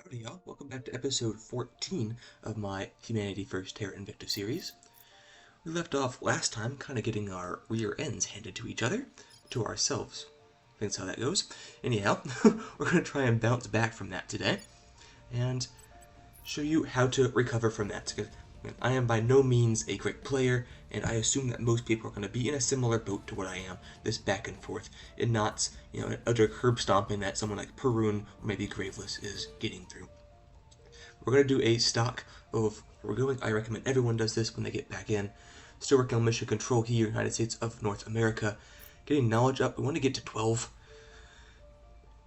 Howdy y'all, welcome back to episode 14 of my Humanity First Terra Invicta series. We left off last time kind of getting our rear ends handed to each other, to ourselves. That's how that goes. Anyhow, we're going to try and bounce back from that today, and show you how to recover from that. Because I am by no means a great player, and I assume that most people are going to be in a similar boat to what I am, this back and forth, and not, an utter curb stomping that someone like Perun or maybe Graveless is getting through. We're going to do a stock of where we're going. I recommend everyone does this when they get back in. Still working on mission control here, United States of North America. Getting knowledge up. We want to get to 12,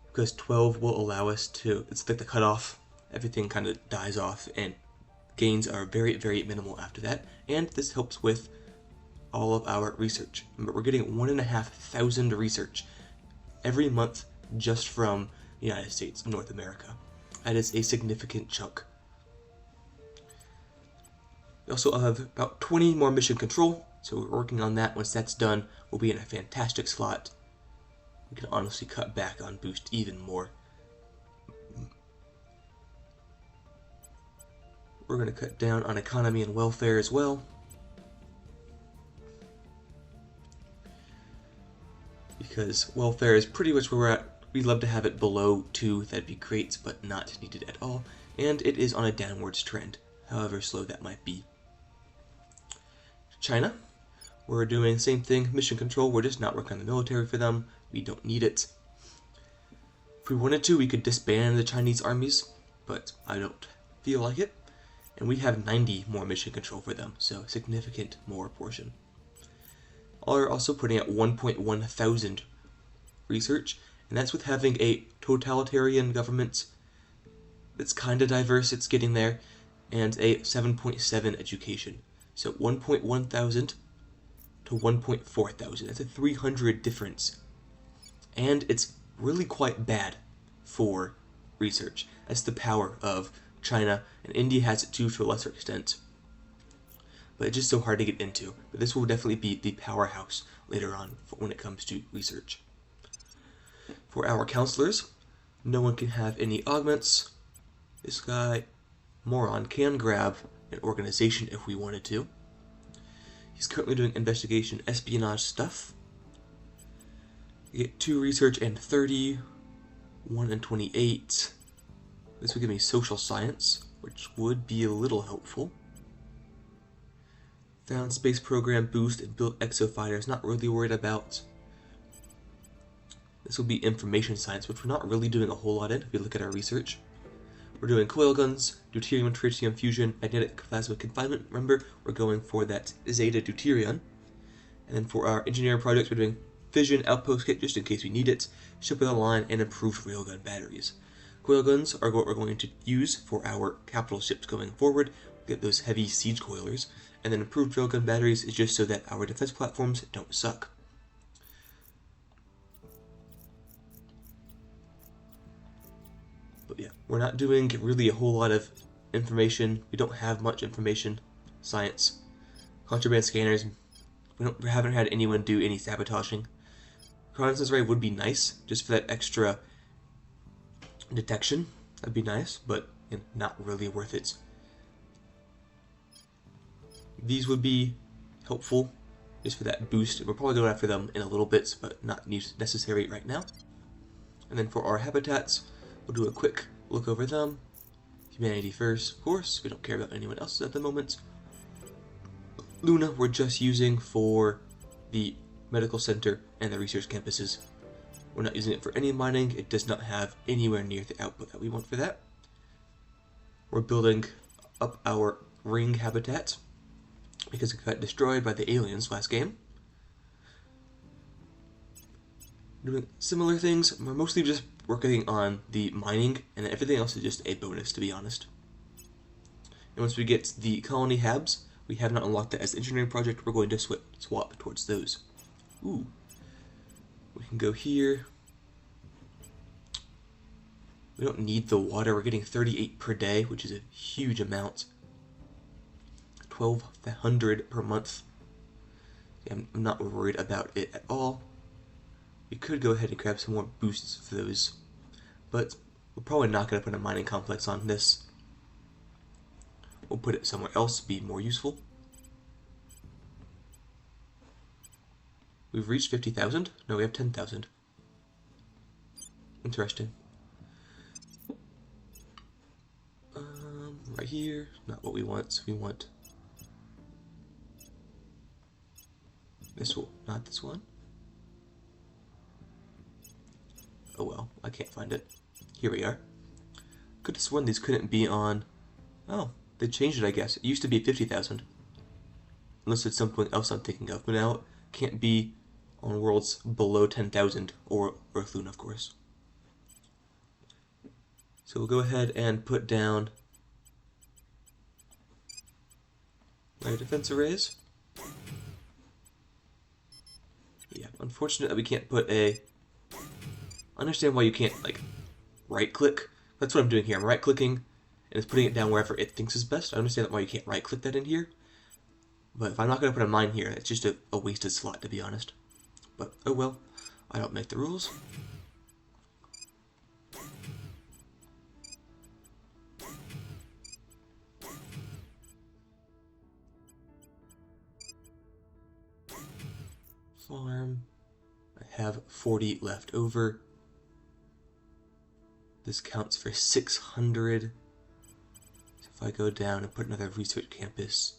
because 12 will allow us to, it's like the cutoff. Everything kind of dies off, and gains are very, very minimal after that. And this helps with all of our research. Remember, we're getting 1,500 research every month just from the United States of North America. That is a significant chunk. We also have about 20 more mission control, so we're working on that. Once that's done, we'll be in a fantastic slot. We can honestly cut back on boost even more. We're going to cut down on economy and welfare as well, because welfare is pretty much where we're at. We'd love to have it below 2, that'd be great, but not needed at all. And it is on a downwards trend, however slow that might be. China, we're doing the same thing, mission control, we're just not working on the military for them. We don't need it. If we wanted to, we could disband the Chinese armies, but I don't feel like it. And we have 90 more mission control for them, so significant more portion. We're also putting out 1.1 thousand research, and that's with having a totalitarian government that's kind of diverse, it's getting there, and a 7.7 education. So 1.1 thousand to 1.4 thousand. That's a 300 difference. And it's really quite bad for research. That's the power of China, and India has it too to a lesser extent. But it's just so hard to get into. But this will definitely be the powerhouse later on when it comes to research. For our counselors, no one can have any augments. This guy, Moron, can grab an organization if we wanted to. He's currently doing investigation espionage stuff. You get 2 research and 30, 1 and 28. This would give me social science, which would be a little helpful. Found space program boost and built exofighters, not really worried about. This will be information science, which we're not really doing a whole lot in if we look at our research. We're doing coil guns, deuterium and tritium fusion, magnetic plasma confinement. Remember, we're going for that Zeta deuterium. And then for our engineering projects, we're doing fission outpost kit just in case we need it, ship with a line, and improved railgun batteries. Coil guns are what we're going to use for our capital ships going forward. We'll get those heavy siege coilers. And then improved railgun batteries is just so that our defense platforms don't suck. But yeah, we're not doing really a whole lot of information. We don't have much information science. Contraband scanners, we haven't had anyone do any sabotaging. Reconnaissance array would be nice, just for that extra detection. That'd be nice, but not really worth it. These would be helpful, just for that boost. We'll probably go after them in a little bit, but not necessary right now. And then for our habitats, we'll do a quick look over them. Humanity first, of course. We don't care about anyone else at the moment. Luna, we're just using for the medical center and the research campuses. We're not using it for any mining. It does not have anywhere near the output that we want for that. We're building up our ring habitat because it got destroyed by the aliens last game. Doing similar things. We're mostly just working on the mining, and everything else is just a bonus, to be honest. And once we get the colony habs, we have not unlocked that as the engineering project. We're going to swap towards those. Ooh. We can go here. We don't need the water. We're getting 38 per day, which is a huge amount. 1,200 per month. I'm not worried about it at all. We could go ahead and grab some more boosts for those, but We're probably not going to put a mining complex on this. We'll put it somewhere else to be more useful. We've reached 50,000? No, we have 10,000. Interesting. Right here, not what we want, so we want this one, not this one. Oh well, I can't find it. Here we are. Could have sworn these couldn't be on... Oh, they changed it, I guess. It used to be 50,000. Unless it's something else I'm thinking of. But now it can't be on worlds below 10,000, or Earthloon, of course. So we'll go ahead and put down our defense arrays. Yeah, unfortunately we can't put a... I understand why you can't, like, right-click. That's what I'm doing here. I'm right-clicking, and it's putting it down wherever it thinks is best. I understand why you can't right-click that in here. But if I'm not going to put a mine here, it's just a wasted slot, to be honest. But, oh well. I don't make the rules. Farm. I have 40 left over. This counts for 600. So if I go down and put another research campus,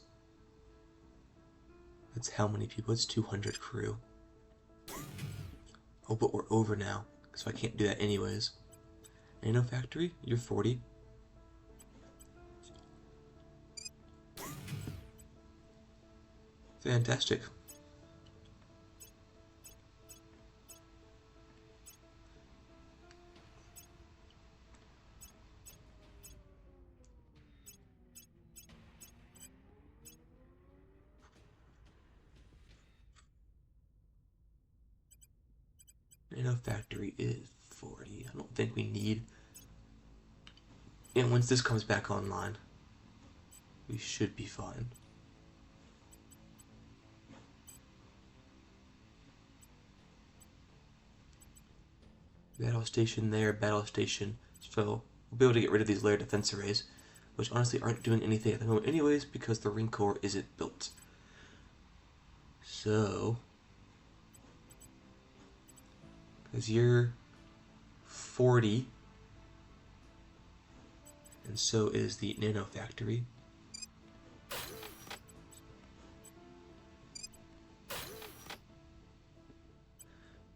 that's how many people? It's 200 crew. Oh, but we're over now, so I can't do that anyways. Nano Factory, you're 40. Fantastic. Nano Factory is 40. I don't think we need... And once this comes back online, we should be fine. Battle station there, battle station. So we'll be able to get rid of these layer defense arrays, which honestly aren't doing anything at the moment anyways because the ring core isn't built. So, because you're 40, and so is the Nano Factory.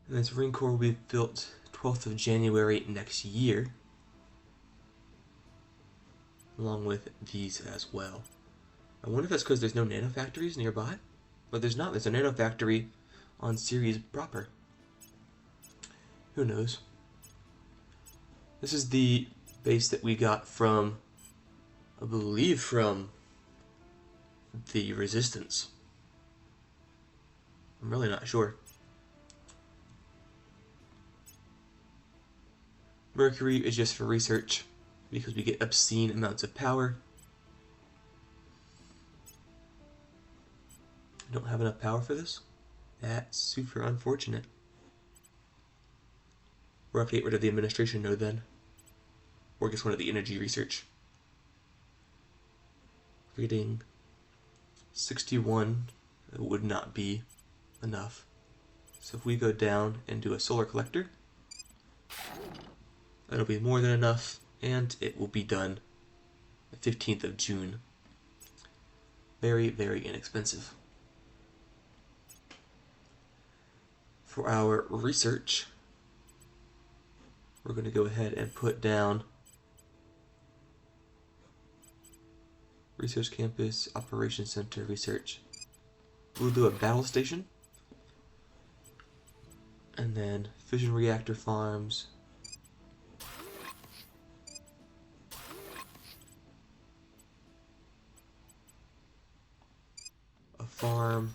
And this ring core will be built 12th of January next year, along with these as well. I wonder if that's because there's no nano factories nearby? But there's not. There's a nano factory on Ceres proper. Who knows? This is the base that we got from, I believe, from the Resistance. I'm really not sure. Mercury is just for research, because we get obscene amounts of power. I don't have enough power for this. That's super unfortunate. We'll have to get rid of the administration node then. Or just one of the energy research. We're getting 61. It would not be enough. So if we go down and do a solar collector, that'll be more than enough, and it will be done the 15th of June. Very, very inexpensive. For our research, we're going to go ahead and put down Research Campus, Operations Center, Research. We'll do a battle station, and then fission reactor farms, a farm,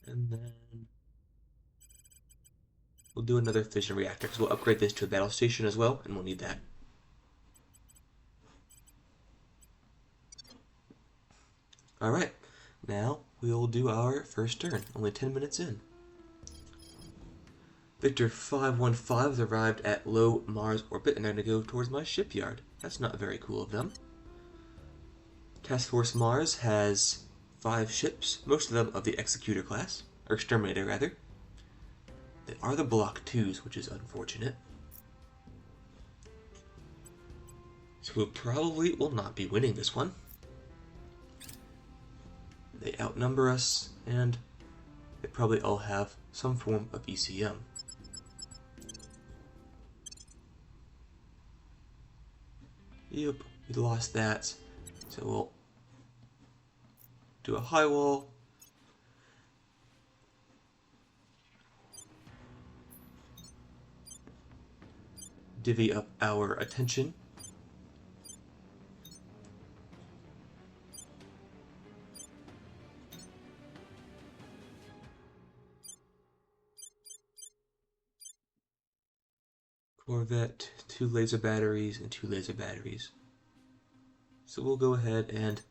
and then we'll we'll do another fission reactor, because we'll upgrade this to a battle station as well, and we'll need that. Alright, now we'll do our first turn, only 10 minutes in. Victor 515 has arrived at low Mars orbit, and they're going to go towards my shipyard. That's not very cool of them. Task Force Mars has 5 ships, most of them of the Executor class, or Exterminator rather. They are the Block 2s, which is unfortunate. So we probably will not be winning this one. They outnumber us, and they probably all have some form of ECM. Yep, we lost that. So we'll do a high wall. Divvy up our attention. Corvette, 2 laser batteries, and 2 laser batteries. So we'll go ahead and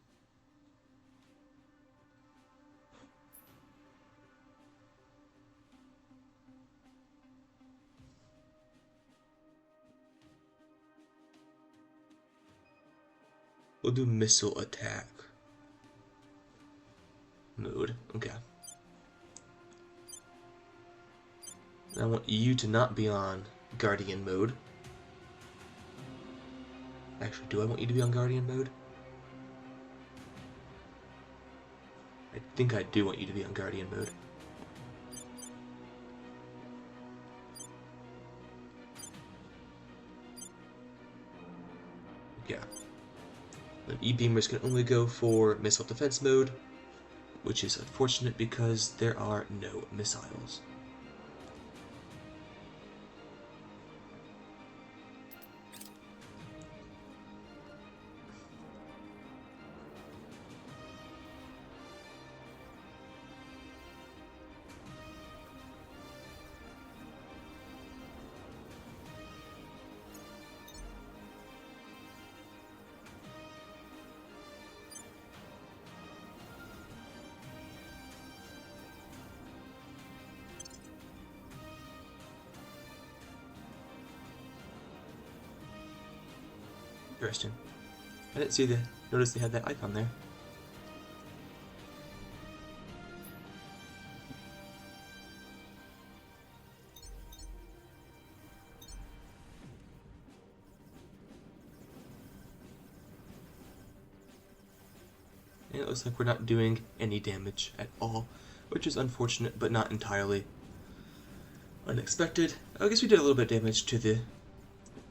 we'll do missile attack mode. Okay. I want you to not be on Guardian mode. Actually, do I want you to be on Guardian mode? I think I do want you to be on Guardian mode. Yeah. Then E-beamers can only go for missile defense mode, which is unfortunate because there are no missiles. Interesting. I didn't notice they had that icon there. And it looks like we're not doing any damage at all, which is unfortunate, but not entirely unexpected. I guess we did a little bit of damage to the...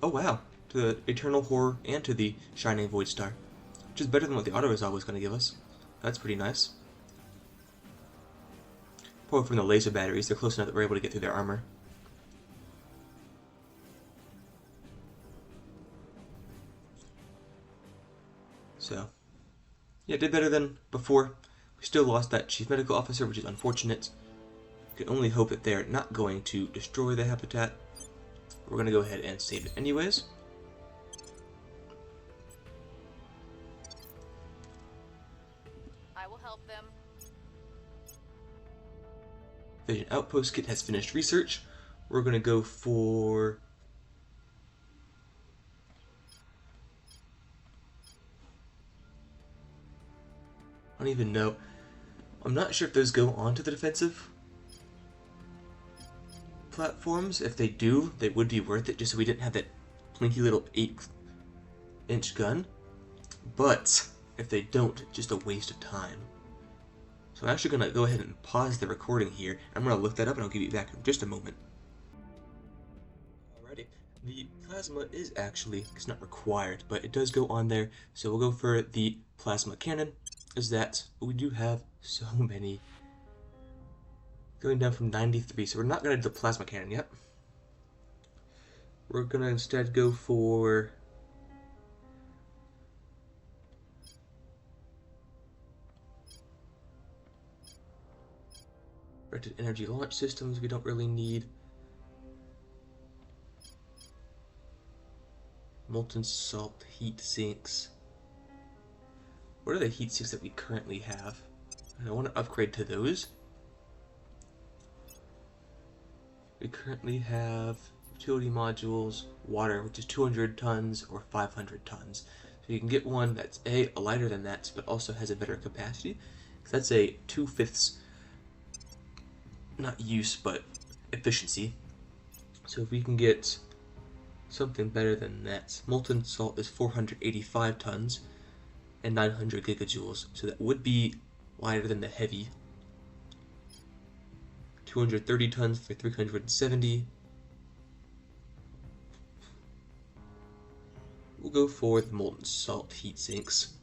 Oh wow! To the Eternal Horror and to the Shining Void Star, which is better than what the Auto-Resolve was going to give us. That's pretty nice. Probably from the laser batteries, they're close enough that we're able to get through their armor. So, yeah, did better than before. We still lost that Chief Medical Officer, which is unfortunate. We can only hope that they're not going to destroy the habitat. We're going to go ahead and save it anyways. I will help them. Vision Outpost Kit has finished research. We're going to go for... I don't even know. I'm not sure if those go onto the defensive platforms. If they do, they would be worth it, just so we didn't have that plinky little 8-inch gun. But if they don't, it's just a waste of time. So I'm actually going to go ahead and pause the recording here. I'm going to look that up and I'll give you back in just a moment. Alrighty, the plasma is actually, it's not required, but it does go on there. So we'll go for the plasma cannon. Is that we do have so many, going down from 93, so we're not going to do the plasma cannon yet. We're going to instead go for directed energy launch systems. We don't really need Molten salt heat sinks. What are the heat sinks that we currently have? And I want to upgrade to those. We currently have utility modules, water, which is 200 tons or 500 tons. So you can get one that's A, lighter than that, but also has a better capacity. So that's a 2/5, not use, but efficiency. So if we can get something better than that, molten salt is 485 tons and 900 gigajoules. So that would be lighter than the heavy. 230 tons for 370. We'll go for the molten salt heat sinks.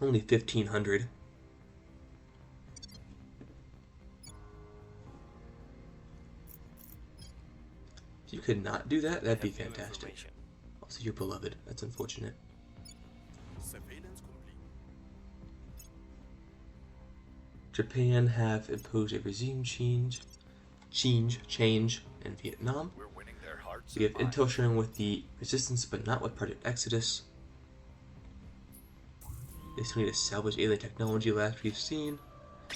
Only 1500. If you could not do that, that'd be fantastic. Also, you're beloved. That's unfortunate. Japan have imposed a regime change in Vietnam. We have intel sharing with the Resistance, but not with Project Exodus. They still need to salvage alien technology last we've seen.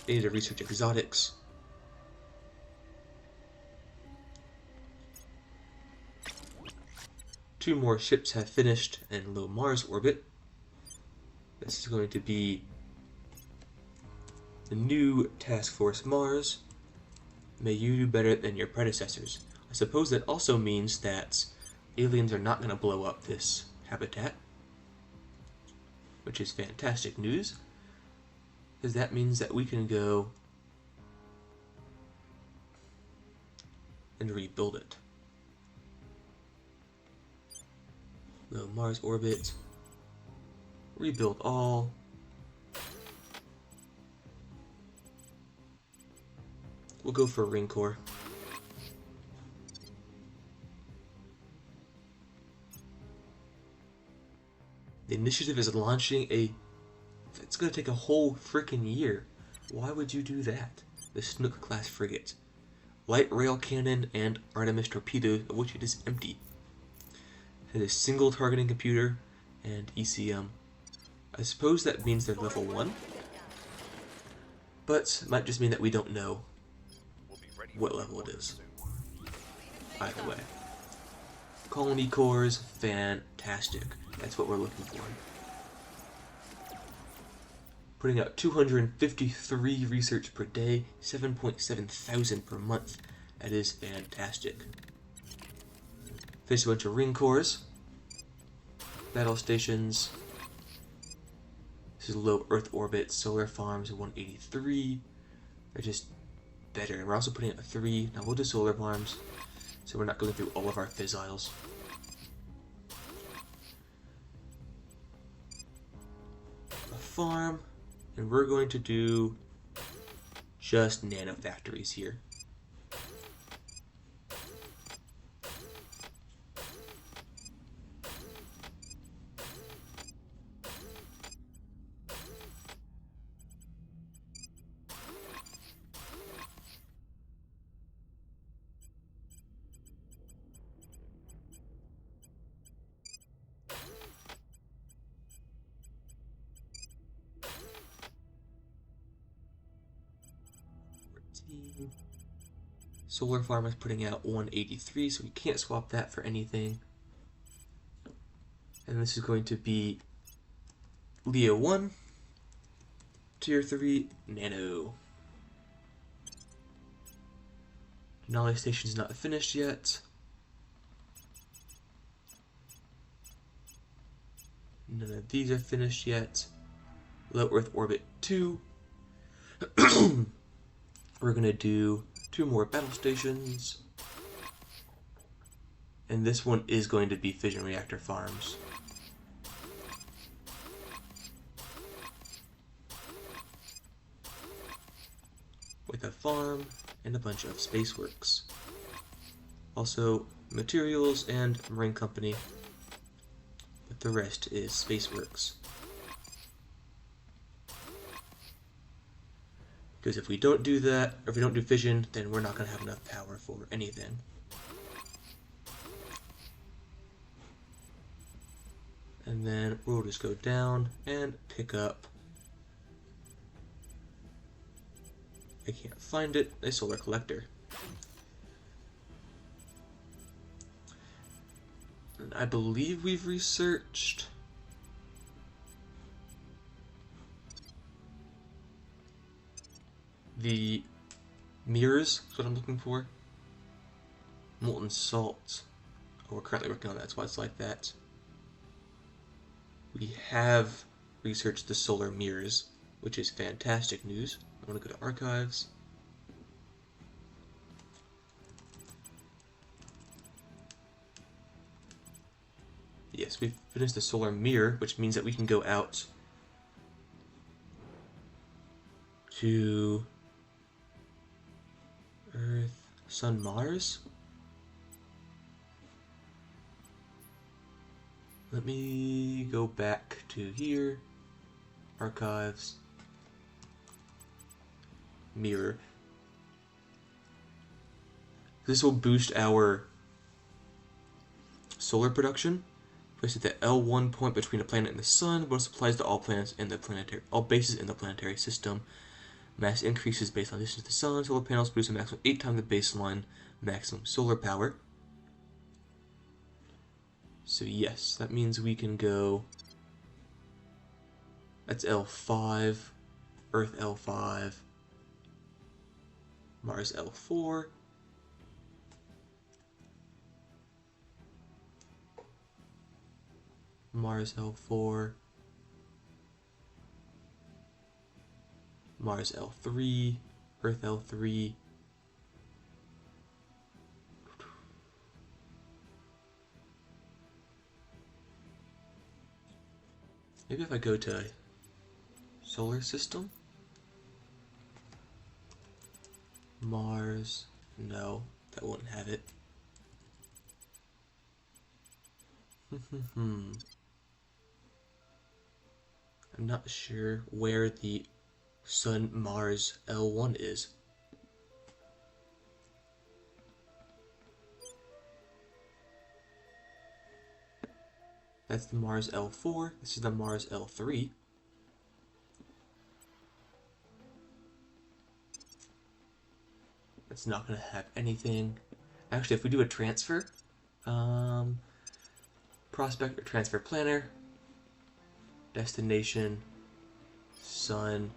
They need to research exotics. Two more ships have finished in low Mars orbit. This is going to be the new Task Force Mars. May you do better than your predecessors. I suppose that also means that aliens are not going to blow up this habitat, which is fantastic news, because that means that we can go and rebuild it. Low Mars orbit, rebuild all. We'll go for ring core. The initiative is launching it's going to take a whole freaking year. Why would you do that? The Snook class frigate. Light rail cannon and Artemis torpedo, of which it is empty. It has a single targeting computer and ECM. I suppose that means they're level 1. But it might just mean that we don't know what level it is. Either way. Colony cores, fantastic. That's what we're looking for. Putting out 253 research per day, 7.7 thousand per month. That is fantastic. Finish a bunch of ring cores. Battle stations. This is low Earth orbit. Solar farms 183. They're just better. And we're also putting out 3. Now we'll do solar farms, so we're not going through all of our fissiles. A farm, and we're going to do just nano factories here. Solar farm is putting out 183, so we can't swap that for anything. And this is going to be Leo 1, Tier 3, Nano. Denali station is not finished yet. None of these are finished yet. Low Earth orbit 2. We're going to do 2 more battle stations. And this one is going to be fission reactor farms. With a farm and a bunch of space works. Also materials and marine company. But the rest is space works. Because if we don't do that, or if we don't do fission, then we're not going to have enough power for anything. And then we'll just go down and pick up, I can't find it, a solar collector. And I believe we've researched the mirrors, that's what I'm looking for. Molten salt. Oh, we're currently working on that, that's why it's like that. We have researched the solar mirrors, which is fantastic news. I want to go to archives. Yes, we've finished the solar mirror, which means that we can go out to Earth, Sun, Mars. Let me go back to here, archives, mirror. This will boost our solar production. Place at the L1 point between a planet and the sun. Bonus applies to all planets in the all bases in the planetary system. Mass increases based on distance to the sun. Solar panels produce a maximum 8 times the baseline maximum solar power. So yes, that means we can go. That's L5, Earth L5, Mars L4. Mars L4, Mars L3, Earth L3. Maybe if I go to solar system, Mars, no, that won't have it. I'm not sure where the Sun Mars L1 is. That's the Mars L4. This is the Mars L3. That's not going to have anything. Actually, if we do a transfer, prospect or transfer planner, destination, Sun,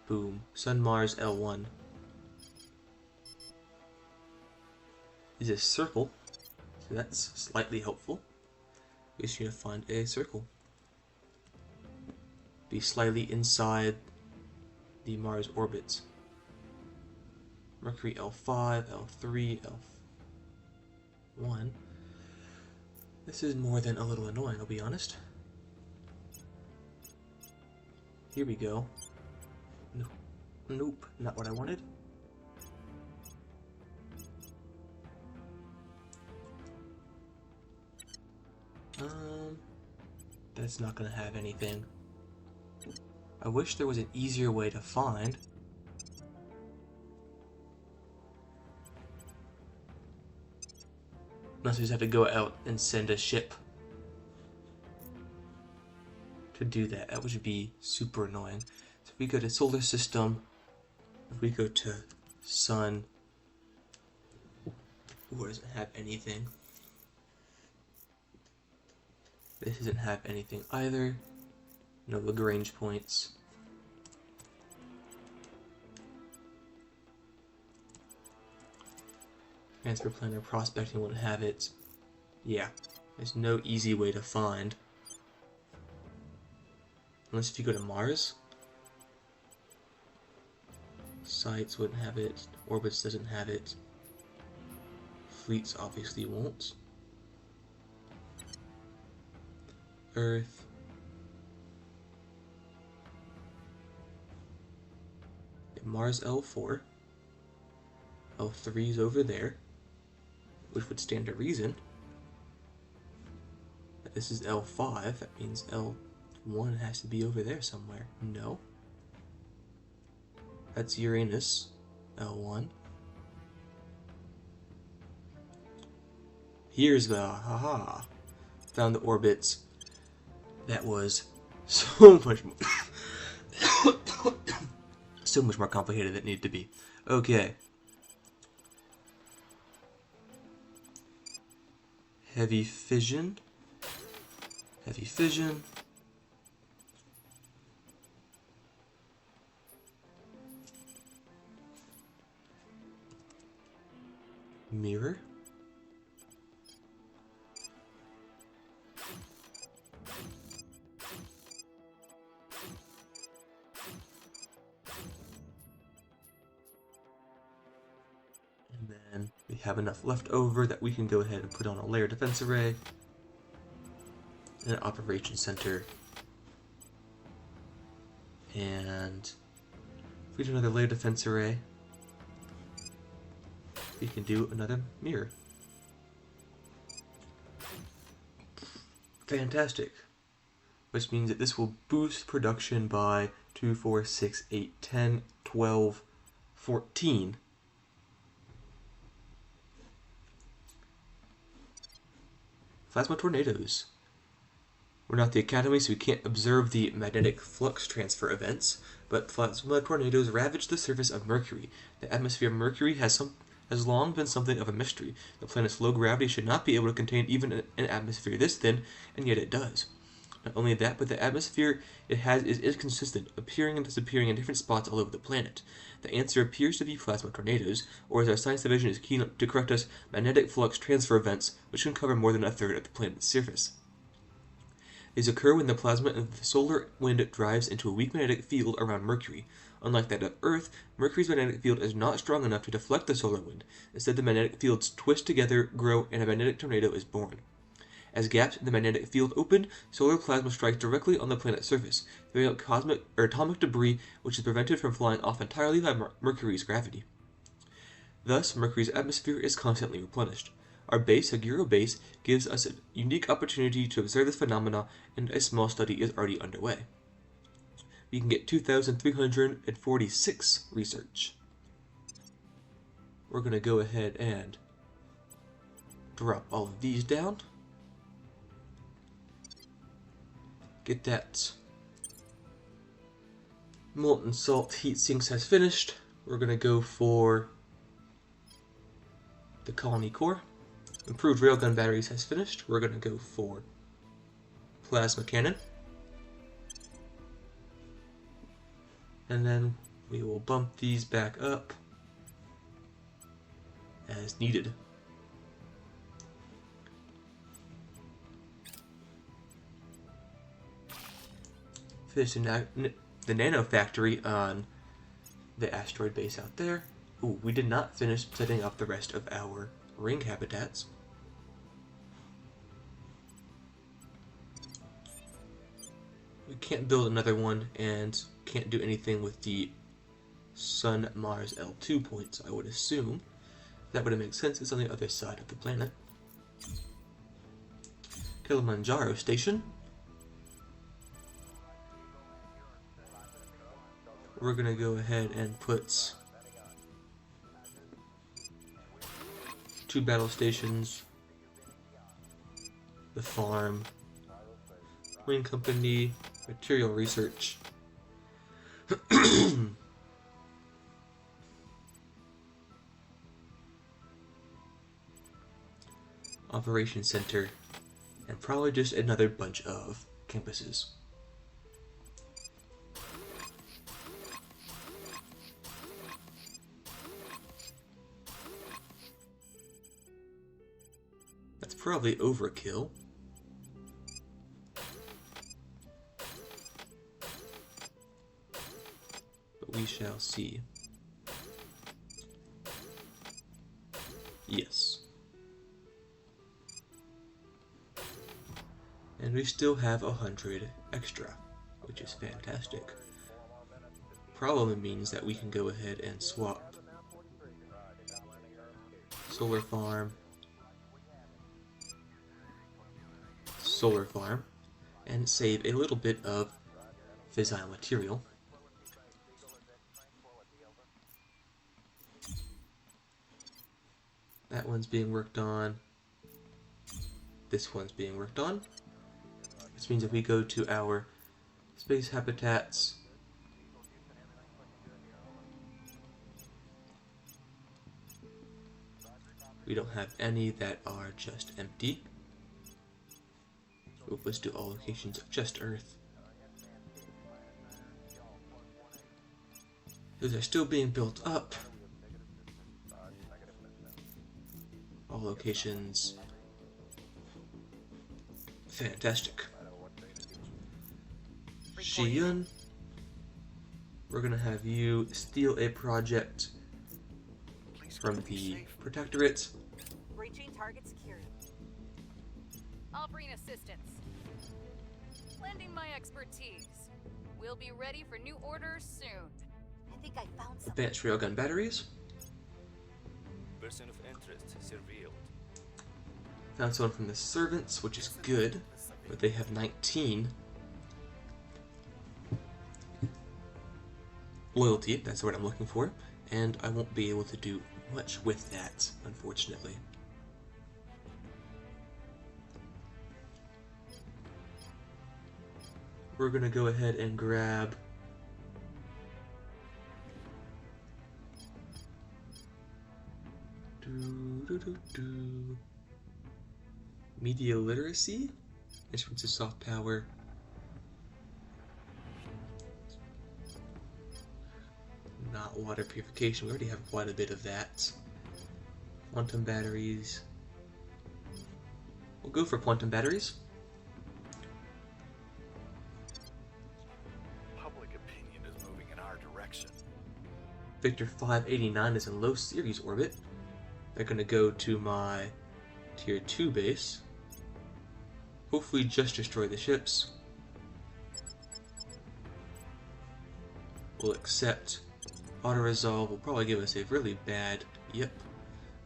boom, Sun Mars L1 is a circle, so that's slightly helpful. We just need to find a circle. Be slightly inside the Mars orbits. Mercury L5, L3, L1. This is more than a little annoying, I'll be honest. Here we go. No. Nope, not what I wanted. That's not gonna have anything. I wish there was an easier way to find. Unless we just have to go out and send a ship to do that. That would be super annoying. So if we go to solar system, if we go to sun, where doesn't have anything? This doesn't have anything either. No Lagrange points. Transfer planner prospecting wouldn't have it. Yeah, there's no easy way to find. Unless if you go to Mars. Sites wouldn't have it. Orbits doesn't have it. Fleets obviously won't. Earth. Mars L4. L3 is over there, which would stand to reason. This is L5, that means L1 has to be over there somewhere. No. That's Uranus, L1. Here's the haha. Found the orbits. That was so much more so much more complicated than it needed to be. Okay. Heavy fission. Heavy fission. Mirror. And then we have enough left over that we can go ahead and put on a layer defense array and an operation center. And if we do another layer defense array, we can do another mirror. Fantastic. Which means that this will boost production by 2, 4, 6, 8, 10, 12, 14. Plasma tornadoes. We're not the Academy, so we can't observe the magnetic flux transfer events, but plasma tornadoes ravage the surface of Mercury. The atmosphere of Mercury has long been something of a mystery. The planet's low gravity should not be able to contain even an atmosphere this thin, and yet it does. Not only that, but the atmosphere it has is inconsistent, appearing and disappearing in different spots all over the planet. The answer appears to be plasma tornadoes, or as our science division is keen to correct us, magnetic flux transfer events, which can cover more than a third of the planet's surface. These occur when the plasma of the solar wind drives into a weak magnetic field around Mercury. Unlike that of Earth, Mercury's magnetic field is not strong enough to deflect the solar wind. Instead, the magnetic fields twist together, grow, and a magnetic tornado is born. As gaps in the magnetic field open, solar plasma strikes directly on the planet's surface, throwing out cosmic or atomic debris which is prevented from flying off entirely by Mercury's gravity. Thus, Mercury's atmosphere is constantly replenished. Our base, Aguro Base, gives us a unique opportunity to observe this phenomena, and a small study is already underway. We can get 2,346 research. We're going to go ahead and drop all of these down. Get that molten salt heat sinks has finished. We're going to go for the colony core. Improved railgun batteries has finished. We're going to go for plasma cannon. And then we will bump these back up as needed. Finishing the nano factory on the asteroid base out there. Ooh, we did not finish setting up the rest of our ring habitats. We can't build another one and can't do anything with the Sun Mars L2 points, I would assume. That would make sense. It's on the other side of the planet. Kilimanjaro Station. We're going to go ahead and put 2 battle stations, the farm, Wing Company, material research, operation center, and probably just another bunch of campuses. That's probably overkill. But we shall see. Yes. And we still have 100 extra, which is fantastic. Problem means that we can go ahead and swap solar farm, and save a little bit of fissile material. That one's being worked on. this one's being worked on. This means if we go to our space habitats, we don't have any that are just empty. So let's do all locations of just Earth. Those are still being built up. All locations. Fantastic. Shiyun, we're gonna have you steal a project from the Protectorate. Breaching target security. I'll bring assistance. Lending my expertise. We'll be ready for new orders soon. I think I found something. Advanced railgun batteries. Person of interest surveilled. Found someone from the servants, which is good, but they have 19. Loyalty, that's what I'm looking for, and I won't be able to do much with that, unfortunately. We're gonna go ahead and grab media literacy, instruments of soft power. Not water purification, we already have quite a bit of that. Quantum batteries. We'll go for quantum batteries. Public opinion is moving in our direction. Victor 589 is in low Ceres orbit. They're going to go to my tier 2 base. Hopefully just destroy the ships. We'll accept auto-resolve. Will probably give us a really bad yep.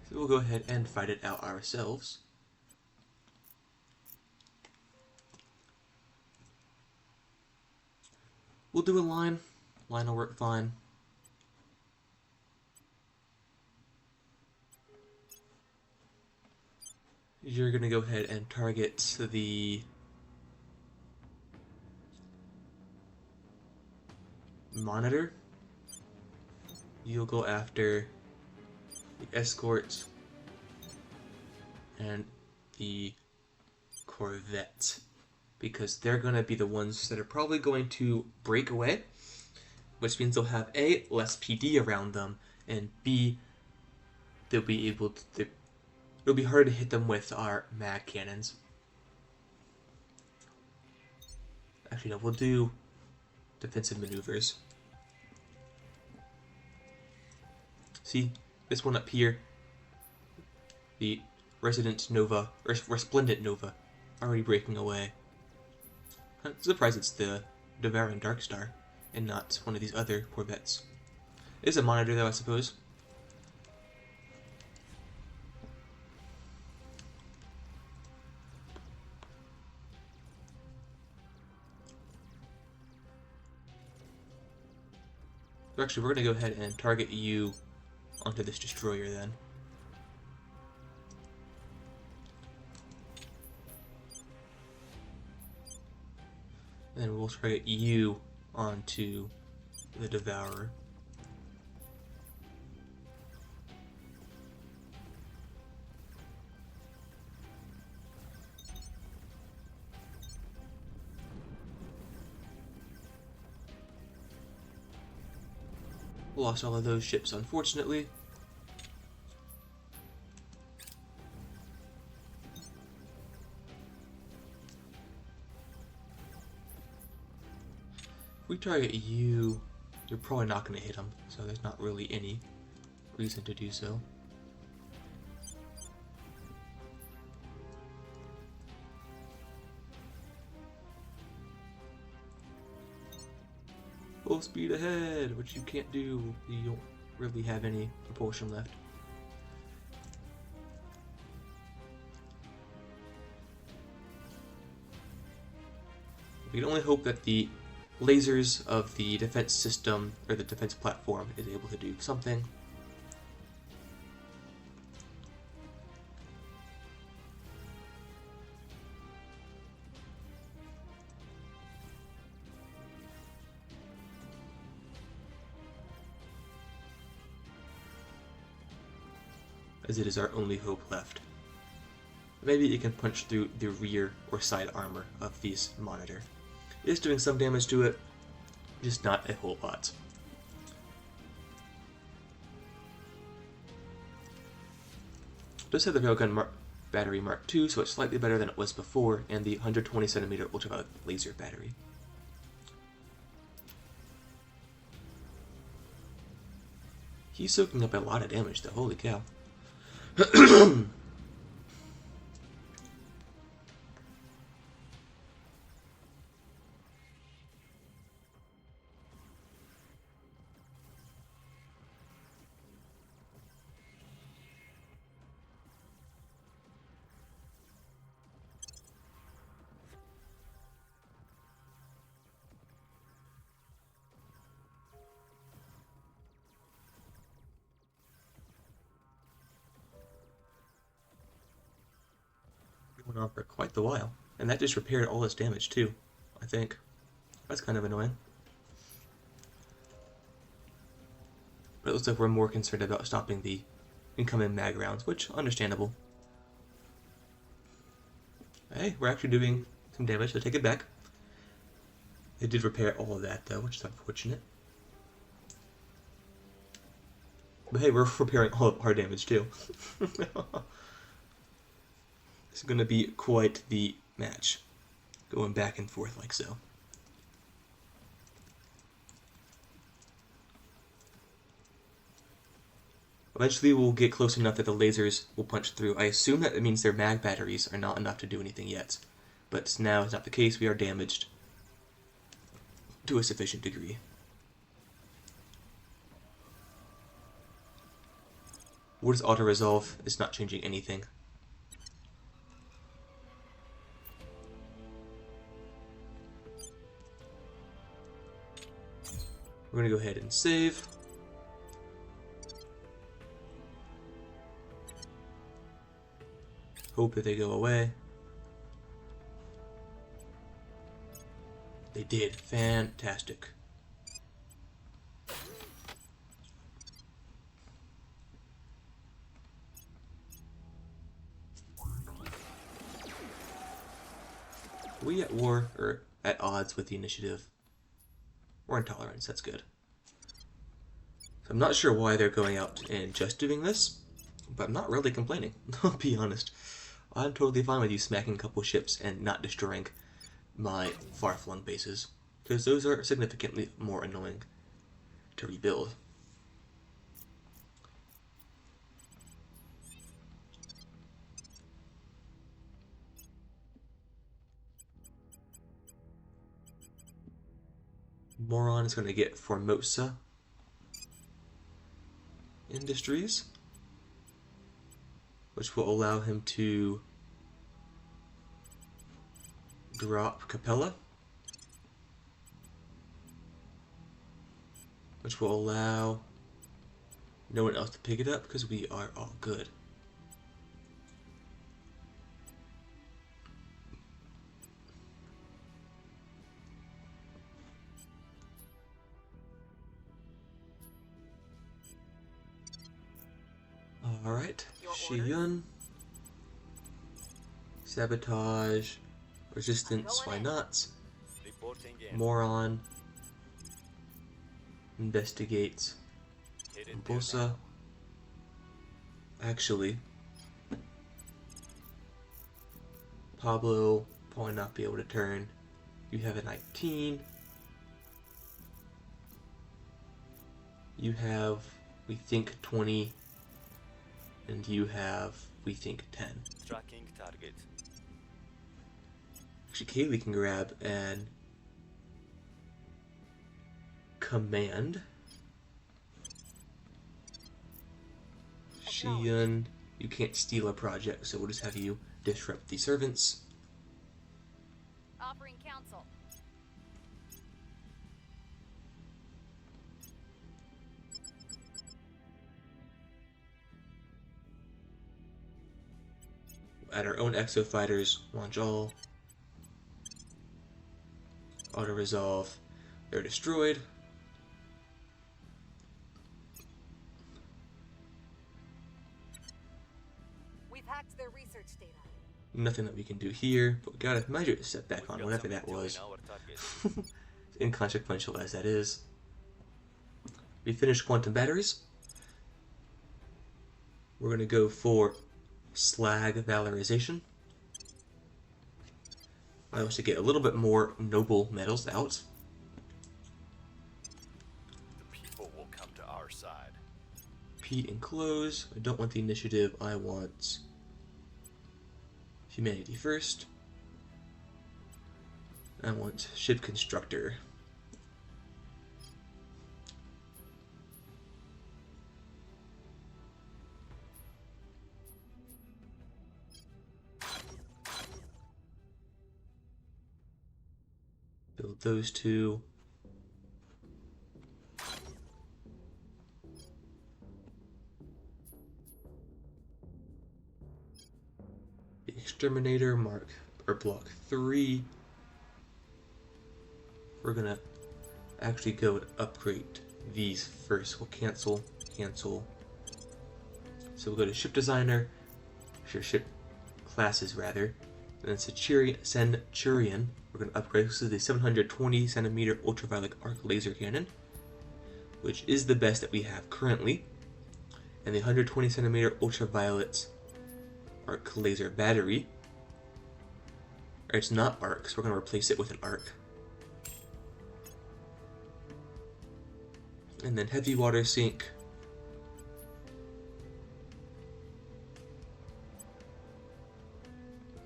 So we'll go ahead and fight it out ourselves. We'll do a line. Line will work fine. You're going to go ahead and target the monitor. You'll go after the escort and the corvette, because they're going to be the ones that are probably going to break away, which means they'll have A, less PD around them, and B, they'll be able to... It'll be hard to hit them with our mag cannons. Actually, no, we'll do defensive maneuvers. See, this one up here, the Resident Nova, or Resplendent Nova, already breaking away. I'm surprised it's the Devouring Darkstar, and not one of these other corvettes. It is a monitor though, I suppose. So actually, we're going to go ahead and target you onto this destroyer then. And then we'll target you onto the Devourer. Lost all of those ships, unfortunately. If we target you, you're probably not going to hit them, so there's not really any reason to do so. Full speed ahead, which you can't do. You don't really have any propulsion left. We can only hope that the lasers of the defense system, or the defense platform, is able to do something. as it is our only hope left. Maybe it can punch through the rear or side armor of this monitor. It is doing some damage to it, just not a whole lot. It does have the Railgun Battery Mark II, so it's slightly better than it was before, and the 120cm ultraviolet laser battery. He's soaking up a lot of damage though, holy cow. Went on for quite the while, and that just repaired all this damage too, I think. That's kind of annoying. But it looks like we're more concerned about stopping the incoming mag rounds, which, understandable. Hey, we're actually doing some damage, so take it back. They did repair all of that though, which is unfortunate. But hey, we're repairing all of our damage too. This is going to be quite the match, going back and forth like so. Eventually we'll get close enough that the lasers will punch through. I assume that it means their mag batteries are not enough to do anything yet, but now it's not the case. We are damaged to a sufficient degree. What is auto-resolve? It's not changing anything. We're going to go ahead and save. Hope that they go away. They did. Fantastic. Are we at war or at odds with the initiative? We're intolerance, that's good. So I'm not sure why they're going out and just doing this, but I'm not really complaining, I'll be honest. I'm totally fine with you smacking a couple ships and not destroying my far-flung bases, because those are significantly more annoying to rebuild. Moron is going to get Formosa Industries, which will allow him to drop Capella, which will allow no one else to pick it up because we are all good. Alright, Shiyun, Sabotage, Resistance, why not? Reporting in. Moron, Investigates, Headed Bosa. Actually, Pablo probably not be able to turn. You have a 19. You have, we think, 20. And you have, we think, 10. Tracking target. Actually, Kaylee can grab and command. Shiyun, you can't steal a project, so we'll just have you disrupt the servants. Offering counsel. Add our own exo fighters, launch all. Auto resolve. They're destroyed. hacked their research data. Nothing that we can do here, but we got a major setback We've on got whatever some that intel was. in our target. Inconsequential as that is. We finished quantum batteries. We're going to go for slag valorization. I want to get a little bit more noble metals out. The people will come to our side. Repeat and close. I don't want the initiative. I want humanity first. I want ship constructor. Build those two. The exterminator block 3. We're gonna actually go and upgrade these first. We'll cancel. So we'll go to ship designer, ship classes rather, and then Centurion. We're gonna upgrade this to the 720 centimeter ultraviolet arc laser cannon, which is the best that we have currently, and the 120 centimeter ultraviolet arc laser battery. Or it's not arc, so we're gonna replace it with an arc. And then heavy water sink.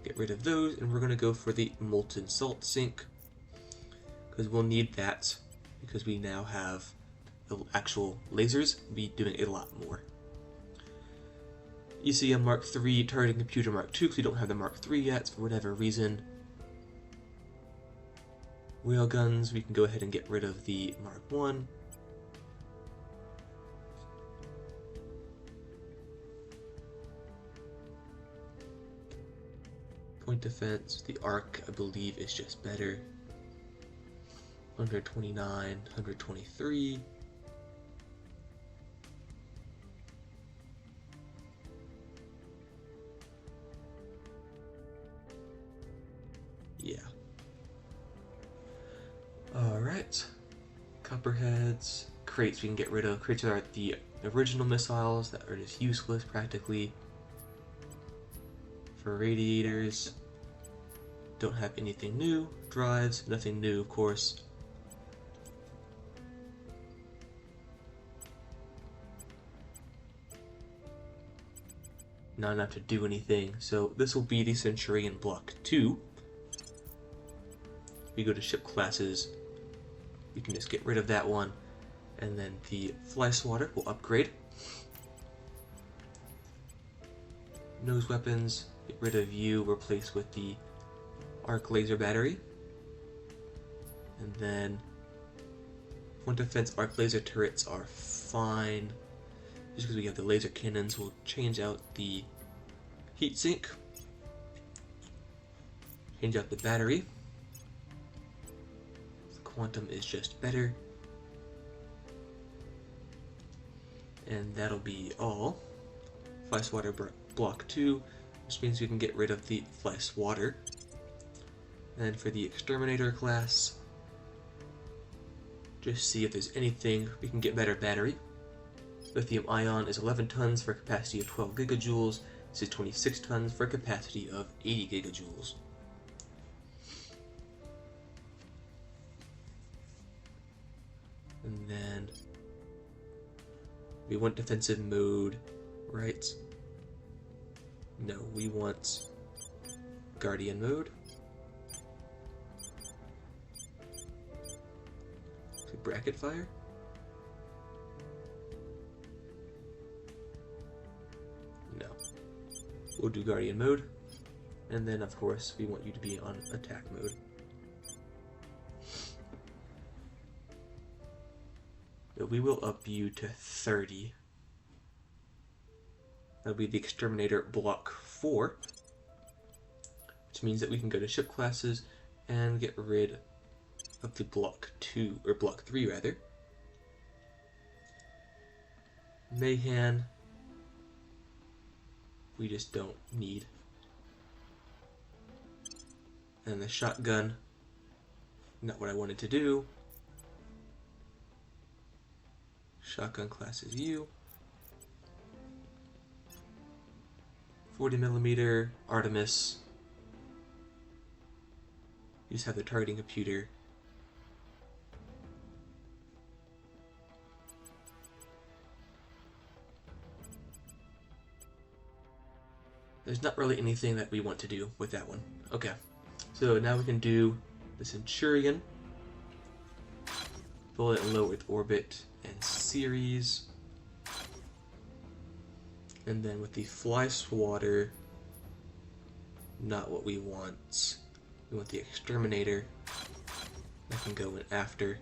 Get rid of those, and we're going to go for the molten salt sink, because we'll need that, because we now have the actual lasers. We'll be doing a lot more. ECM Mark III, targeting computer Mark II, because we don't have the Mark III yet, for whatever reason. Whale guns, we can go ahead and get rid of the Mark I. Point defense, the arc I believe is just better. 129, 123. Yeah. Alright. Copperheads. Crates we can get rid of. Crates are the original missiles that are just useless practically. For radiators, don't have anything new. Drives, nothing new, of course. Not enough to do anything, so this will be the Centurion Block 2. We go to ship classes, we can just get rid of that one, and then the fly swatter will upgrade. Nose weapons, get rid of you, replace with the arc laser battery. And then point defense arc laser turrets are fine. Just because we have the laser cannons, we'll change out the heat sink. Change out the battery. The quantum is just better. And that'll be all. Fly swatter block 2, which means we can get rid of the fly swatter. And for the exterminator class, just see if there's anything we can get better battery. Lithium ion is 11 tons for a capacity of 12 gigajoules. This is 26 tons for a capacity of 80 gigajoules. And then we want defensive mode, right? No, we want Guardian mode. Bracket fire? No. We'll do Guardian mode. And then, of course, we want you to be on attack mode. But we will up you to 30. That'll be the Exterminator Block 4. Which means that we can go to ship classes and get rid of the Block 2, or Block 3 rather. Mayhan. we just don't need. And the shotgun, not what I wanted to do. Shotgun class is U. 40mm Artemis. You just have the targeting computer. There's not really anything that we want to do with that one. Okay, so now we can do the Centurion. Bullet in low Earth orbit and series. And then with the Fly Swatter, not what we want. We want the Exterminator. That can go in after.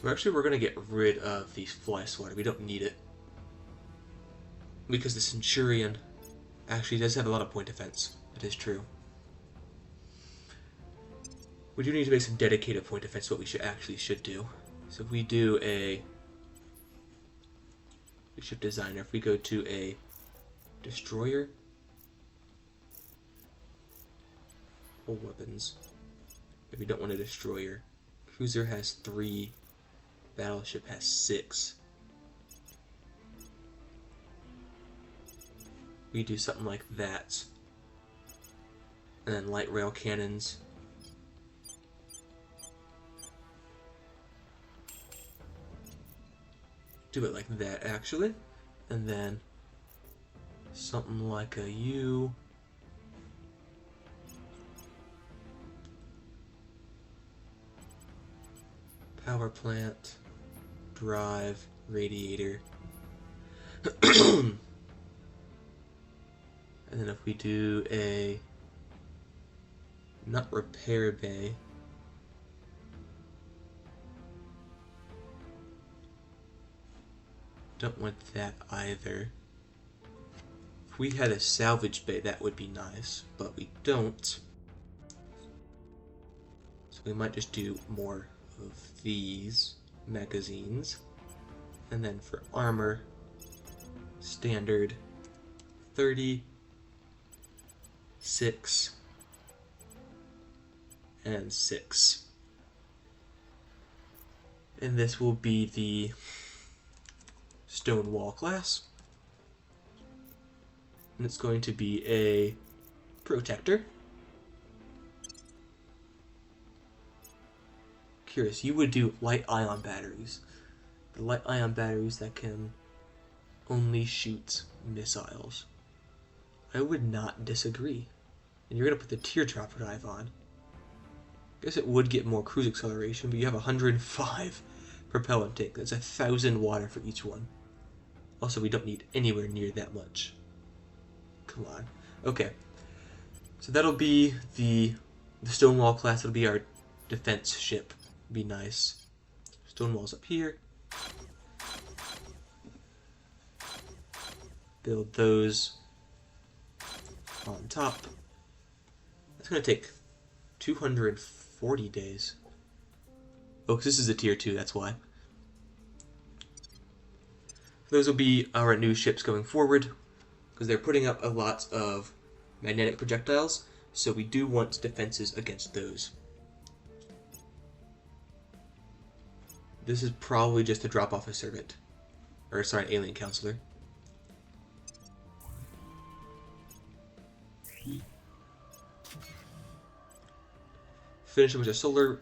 We're gonna get rid of the Fly Swatter. We don't need it. Because the Centurion actually does have a lot of point defense. That is true. We do need to make some dedicated point defense, what we should do. So if we do a ship designer, if we go to a destroyer, all weapons, if we don't want a destroyer, cruiser has 3, battleship has 6. We do something like that, and then light rail cannons. Do it like that, actually. And then something like a U. Power plant, drive, radiator. And then if we do a not repair bay, don't want that either. If we had a salvage bay, that would be nice, but we don't. So we might just do more of these magazines. And then for armor, standard 30, 6, and 6. And this will be the Stonewall class. And it's going to be a protector. Curious, you would do light ion batteries. The light ion batteries that can only shoot missiles. I would not disagree. And you're going to put the teardrop drive on. I guess it would get more cruise acceleration, but you have 105 propellant tank. That's 1,000 water for each one. Also, we don't need anywhere near that much. Come on. Okay. So that'll be the Stonewall class. It'll be our defense ship. Be nice. Stonewall's up here. Build those on top. That's going to take 240 days. Oh, because this is a tier 2, that's why. Those will be our new ships going forward, because they're putting up a lot of magnetic projectiles, so we do want defenses against those. This is probably just to drop off a servant. Or, sorry, an alien counselor. Finish with the solar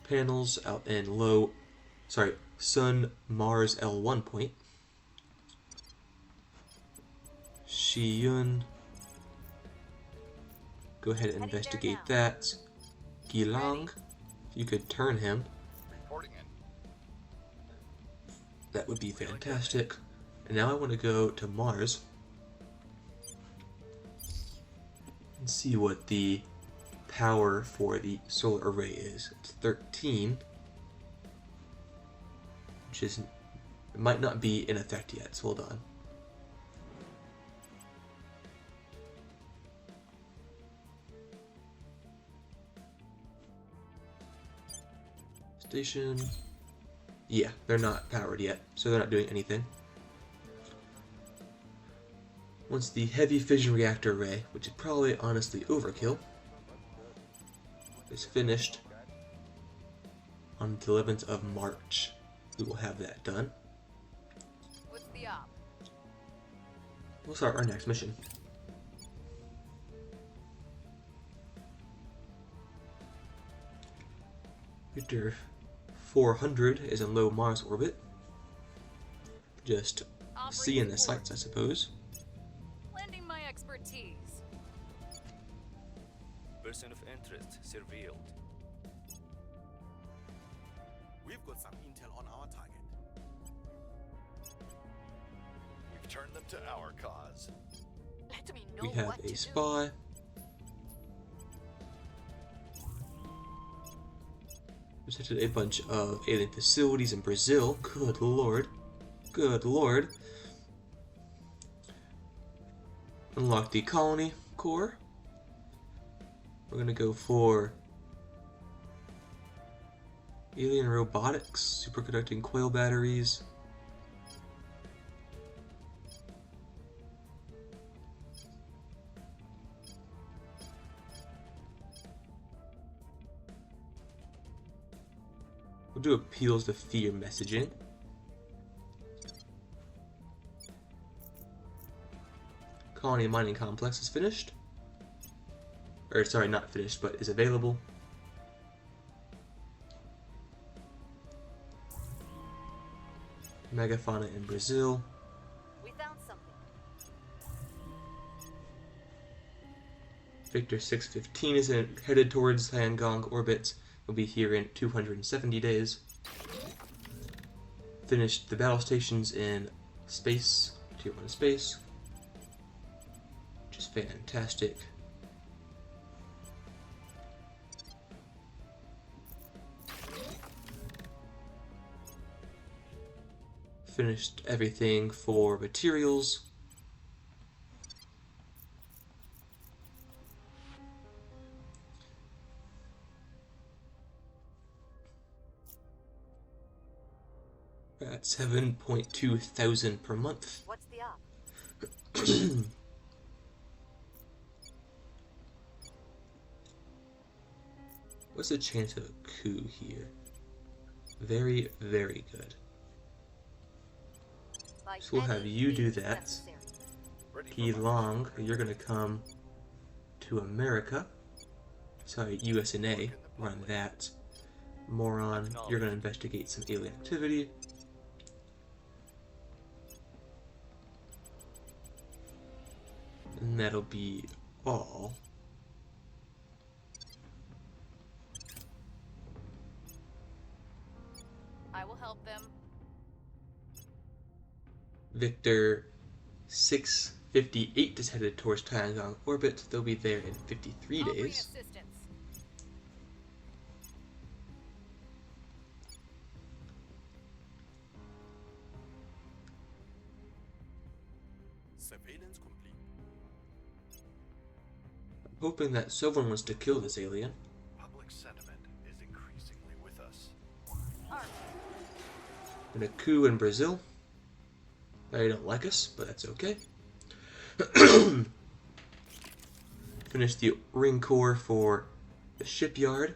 panels out in Sun Mars L1 point. Shiyun. Go ahead and investigate that. Gilang, if you could turn him, Reporting in. that would be fantastic. And now I want to go to Mars and see what the power for the solar array is. It's 13, which is, it might not be in effect yet, so hold on. Station. Yeah, they're not powered yet, so they're not doing anything. Once the heavy fission reactor array, which is probably honestly overkill, is finished on the 11th of March, we will have that done. What's the op? We'll start our next mission. Victor 400 is in low Mars orbit. Just seeing the sights, I suppose. Lending my expertise. Person of interest surveilled. We've got some intel on our target. We've turned them to our cause. Let me know We have what a to spy. Visited a bunch of alien facilities in Brazil. Good lord. Good lord. Unlock the colony core. We're gonna go for alien robotics, superconducting coil batteries. We'll do appeals to fear messaging. Colony mining complex is finished. Or sorry, not finished, but is available. Megafauna in Brazil. We found something. Victor 615 is headed towards Tiangong orbit. Will be here in 270 days. Finished the battle stations in space, Tier 1 space. Which is fantastic. Finished everything for materials. We're at 7.2 thousand per month. What's the op? What's the chance of a coup here? Very, very good. By So we'll have any you do means that. necessary. Ready for He my Long, you're gonna come to America. Sorry, USNA, run that. Moron, you're gonna investigate some alien activity. And that'll be all. I will help them. Victor 658 is headed towards Tiangong orbit. They'll be there in 53 I'll bring days. assistance. Surveillance complete. I'm hoping that someone wants to kill this alien. public sentiment is increasingly with us. Armed. And a coup in Brazil. They don't like us, but that's okay. Finish the ring core for the shipyard.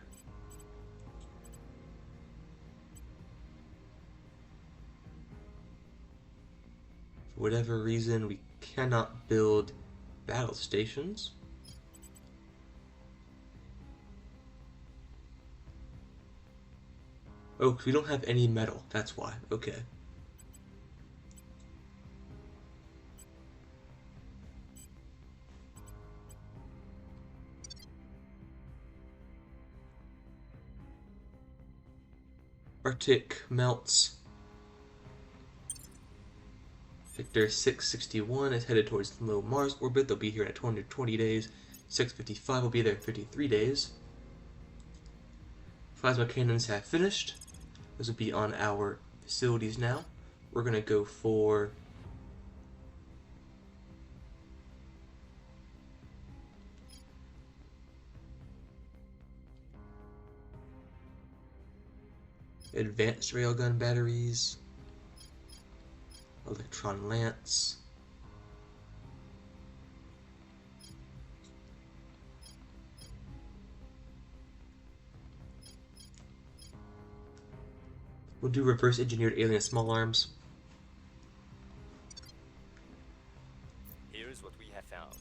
For whatever reason, we cannot build battle stations. Oh, 'cause we don't have any metal. That's why. Okay. Arctic melts. Victor 661 is headed towards low Mars orbit. They'll be here in 220 days. 655 will be there in 53 days. Plasma cannons have finished. Those will be on our facilities now. We're going to go for advanced railgun batteries, electron lance. We'll do reverse engineered alien small arms. Here's what we have found.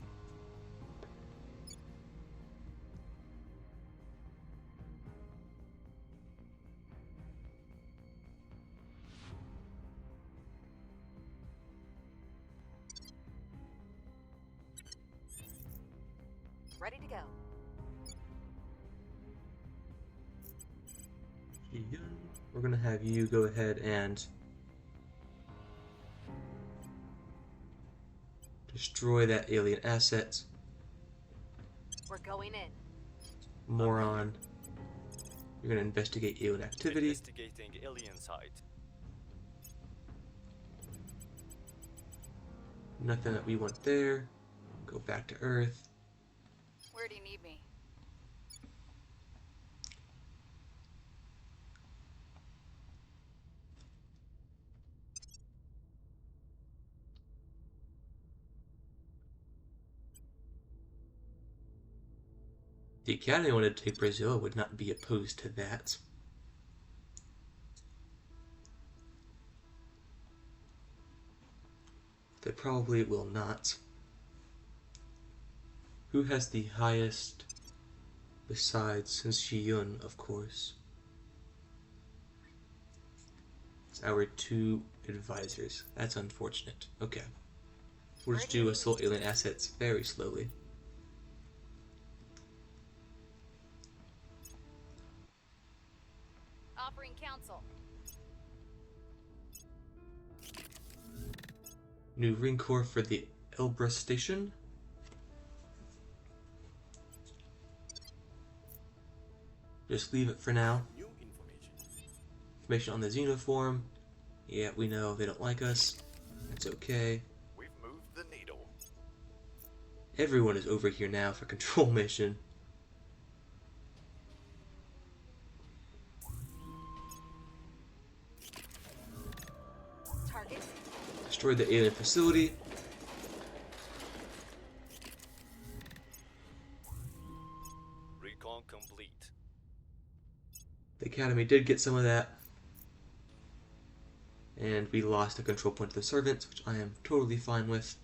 Ready to go. We're gonna have you go ahead and destroy that alien asset. We're going in. Moron. You're gonna investigate alien activity. Investigating alien site. Nothing that we want there. Go back to Earth. Where do you need me? The Academy wanted to take Brazil, would not be opposed to that. They probably will not. Who has the highest besides Shiyun, of course? It's our two advisors. That's unfortunate. Okay. We'll just do assault alien assets very slowly. Offering counsel. New ring core for the Elbrus station. Just leave it for now. New information. Information on the Xenoform. Yeah, we know they don't like us. That's okay. We've moved the needle. Everyone is over here now for control mission. Target. Destroyed the alien facility. Recon complete. The Academy did get some of that. And we lost a control point to the servants, which I am totally fine with.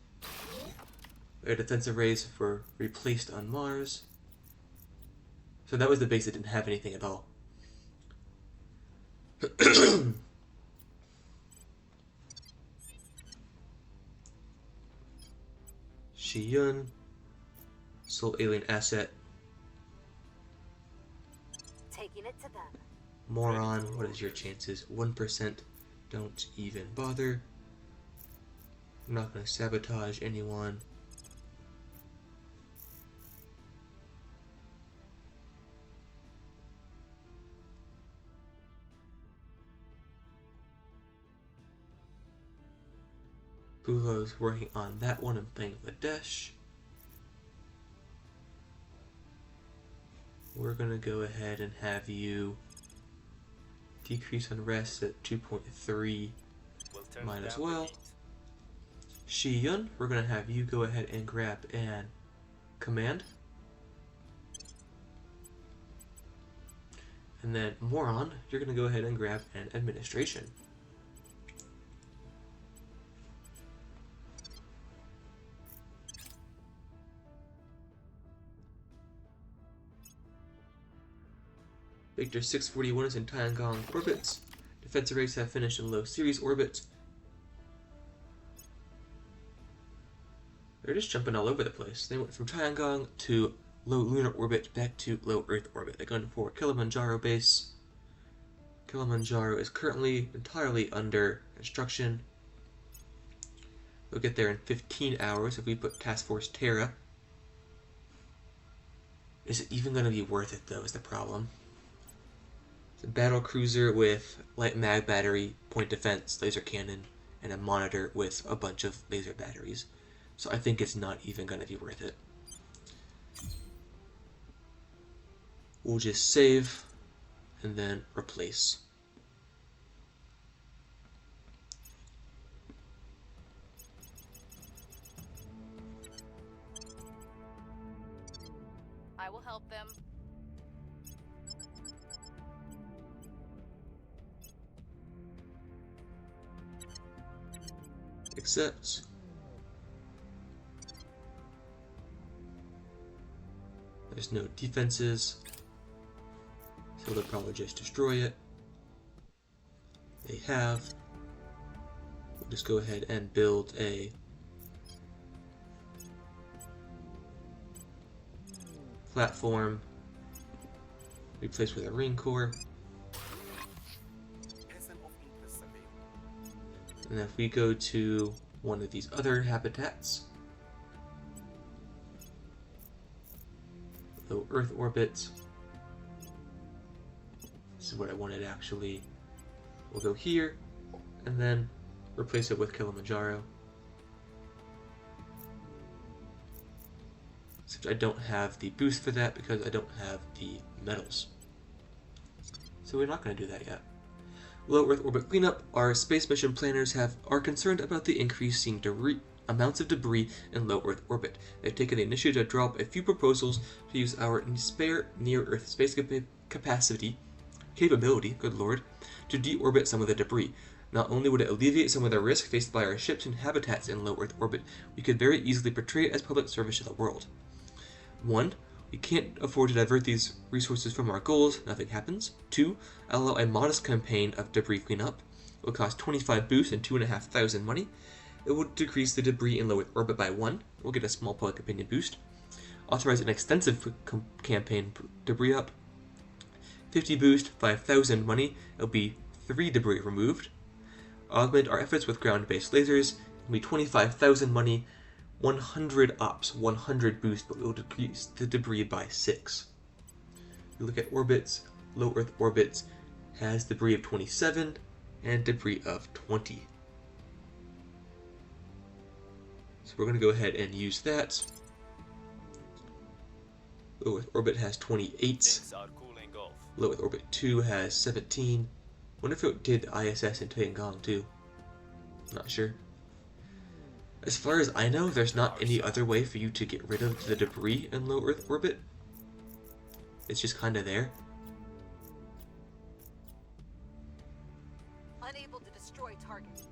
Their defensive rays were replaced on Mars. So that was the base that didn't have anything at all. Shiyun. Sole alien asset. Taking it to them. Moron, what is your chances? 1%. Don't even bother. I'm not going to sabotage anyone. Bulo's working on that one in Bangladesh. We're going to go ahead and have you decrease unrest at 2.3. We'll turn Might as down the well. heat. Shiyun, we're going to have you go ahead and grab and command. And then Moron, you're going to go ahead and grab an administration. Victor 641 is in Tiangong orbits. Defensive rates have finished in low Ceres orbit. They're just jumping all over the place. They went from Tiangong to low lunar orbit back to low Earth orbit. They're going for Kilimanjaro base. Kilimanjaro is currently entirely under construction. They'll get there in 15 hours if we put Task Force Terra. Is it even going to be worth it, though, is the problem. It's a battle cruiser with light mag battery, point defense, laser cannon, and a monitor with a bunch of laser batteries. So I think it's not even going to be worth it. We'll just save and then replace. I will help them. Accept. There's no defenses, so they'll probably just destroy it. They have. We'll just go ahead and build a platform, replace with a ring core, Peasant of interest survey. and if we go to one of these other habitats, low Earth orbit, this is what I wanted actually, we'll go here, and then replace it with Kilimanjaro. Except I don't have the boost for that because I don't have the metals. So we're not going to do that yet. Low Earth orbit cleanup. Our space mission planners are concerned about the increasing amounts of debris in low Earth orbit. They've taken the initiative to drop a few proposals to use our spare near-Earth space capability, good lord, to deorbit some of the debris. Not only would it alleviate some of the risk faced by our ships and habitats in low Earth orbit, we could very easily portray it as public service to the world. 1. We can't afford to divert these resources from our goals, nothing happens. 2. Allow a modest campaign of debris cleanup. It will cost 25 boosts and 2,500 money. It will decrease the debris in low Earth orbit by 1. We'll get a small public opinion boost. Authorize an extensive campaign debris up. 50 boost, 5,000 money. It'll be 3 debris removed. Augment our efforts with ground-based lasers. It'll be 25,000 money. 100 ops, 100 boost, but we'll decrease the debris by 6. You look at orbits, low Earth orbits has debris of 27 and debris of 20. So we're going to go ahead and use that. Low Earth orbit has 28. Things are cooling off. Low Earth orbit 2 has 17. Wonder if it did ISS in Tiangong too. Not sure. As far as I know, there's not any other way for you to get rid of the debris in low Earth orbit. It's just kind of there. Unable to destroy target.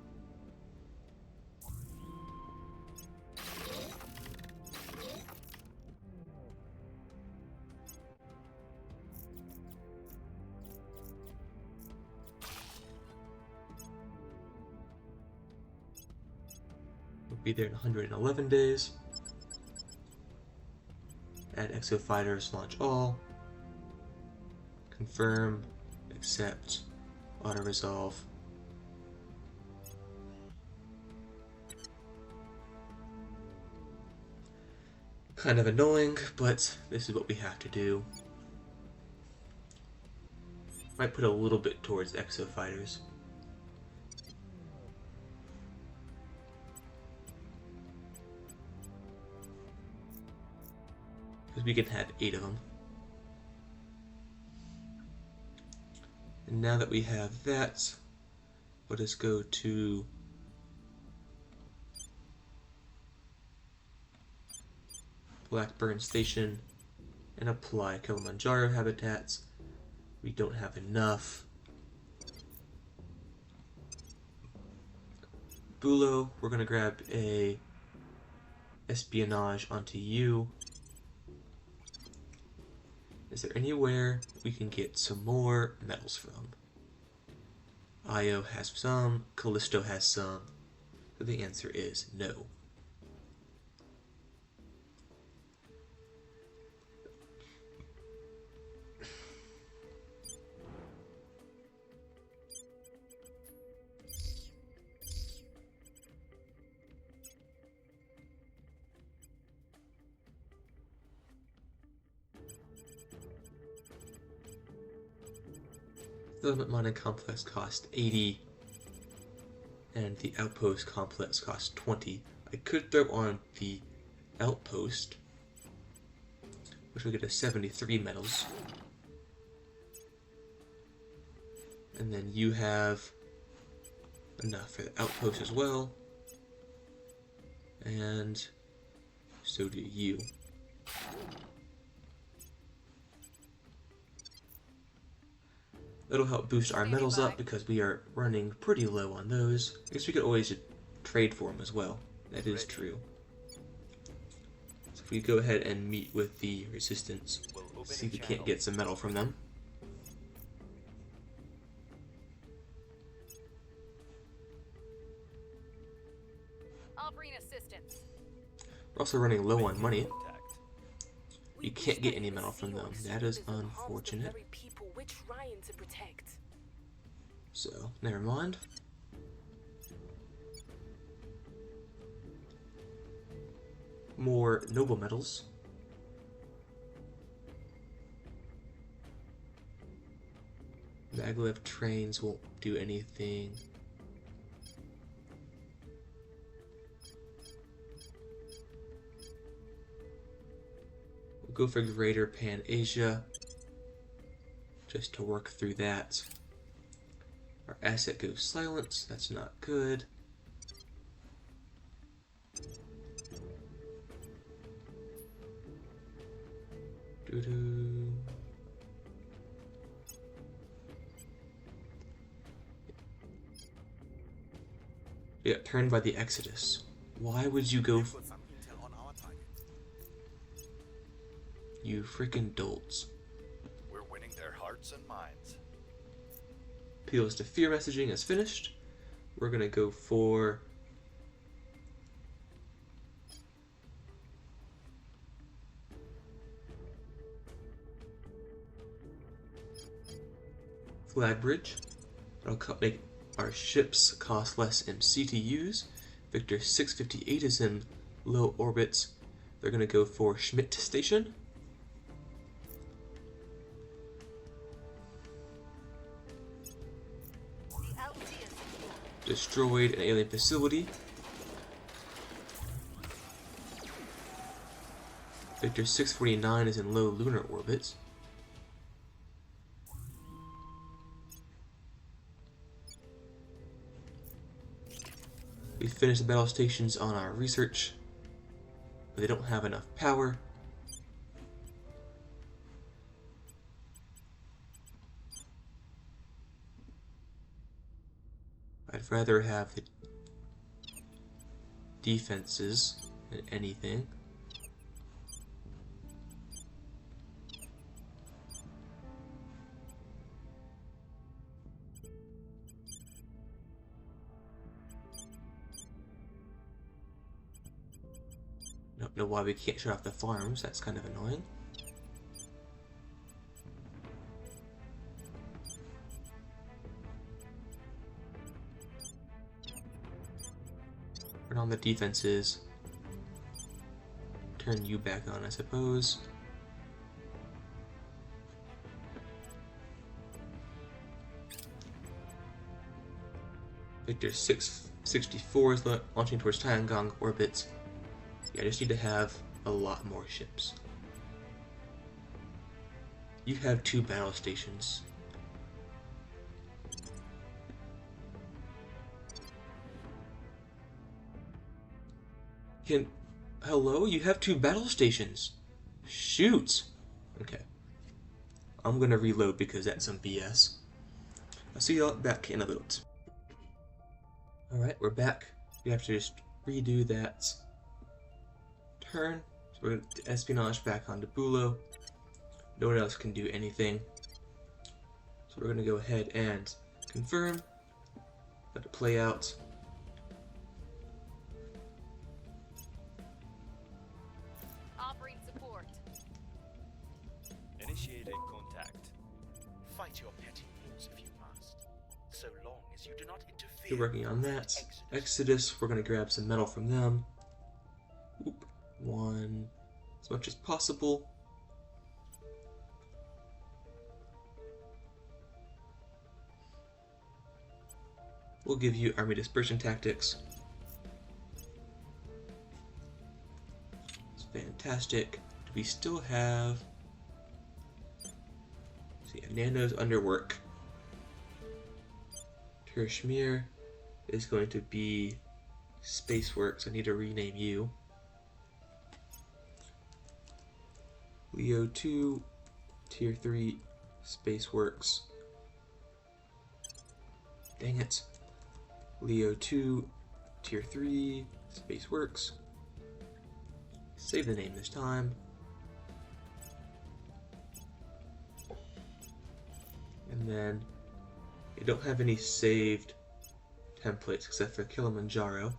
We'll be there in 111 days. Add exo fighters, launch all. Confirm, accept, auto resolve. Kind of annoying, but this is what we have to do. Might put a little bit towards exo fighters. Because we can have 8 of them. And now that we have that, let us go to Blackburn Station and apply Kilimanjaro habitats. We don't have enough. Bulo, we're going to grab a espionage onto you. Is there anywhere we can get some more metals from? Io has some, Callisto has some. So the answer is no. The Development Mining Complex cost 80, and the Outpost Complex cost 20. I could throw on the Outpost, which will get us 73 metals. And then you have enough for the Outpost as well. And so do you. It'll help boost our Standing metals up by. because we are running pretty low on those. I guess we could always just trade for them as well. That is true. So if we go ahead and meet with the resistance, We'll open see a if we channel. can't get some metal from them. I'll bring assistance. We're also running low on money. Contact. You can't get any metal from them. That is unfortunate. The very people we're trying to protect. So, never mind. More noble metals. Maglev trains won't do anything. We'll go for Greater Pan Asia just to work through that. Our asset goes silent. That's not good. Doo-doo. We got turned by the Exodus. Why would you go? Put some intel on our target. You freaking dolts. We're winning their hearts and minds. Appeals to fear messaging is finished. We're gonna go for flag bridge. That'll make our ships cost less MC to use. Victor 658 is in low orbits. They're gonna go for Schmidt Station. The LT is secure. Destroyed an alien facility. Victor 649 is in low lunar orbits. We finished the battle stations on our research, but they don't have enough power. I'd rather have the defenses than anything. Don't know why we can't shut off the farms, that's kind of annoying. Turn on the defenses. Turn you back on, I suppose. Victor 664 is launching towards Tiangong orbits. Yeah, I just need to have a lot more ships. You have 2 battle stations. Hello? You have 2 battle stations. Shoot! Okay. I'm gonna reload because that's some BS. I'll see you all back in a little bit. Alright, we're back. We have to just redo that turn. So we're going to espionage back onto Bulo. No one else can do anything. So we're going to go ahead and confirm. Let it play out. I'll bring support. Initiating contact. Fight your petty wars if you must, so long as you do not interfere. We're working on with that. Exodus. Exodus, we're going to grab some metal from them. Oop. 1 as much as possible. We'll give you army dispersion tactics. It's fantastic. Do we still have... So yeah, Nando's under work. Tershmir is going to be Spaceworks. I need to rename you. Leo 2, Tier 3, Spaceworks. Dang it. Leo 2, Tier 3, Space Works. Save the name this time. And then I don't have any saved templates except for Kilimanjaro.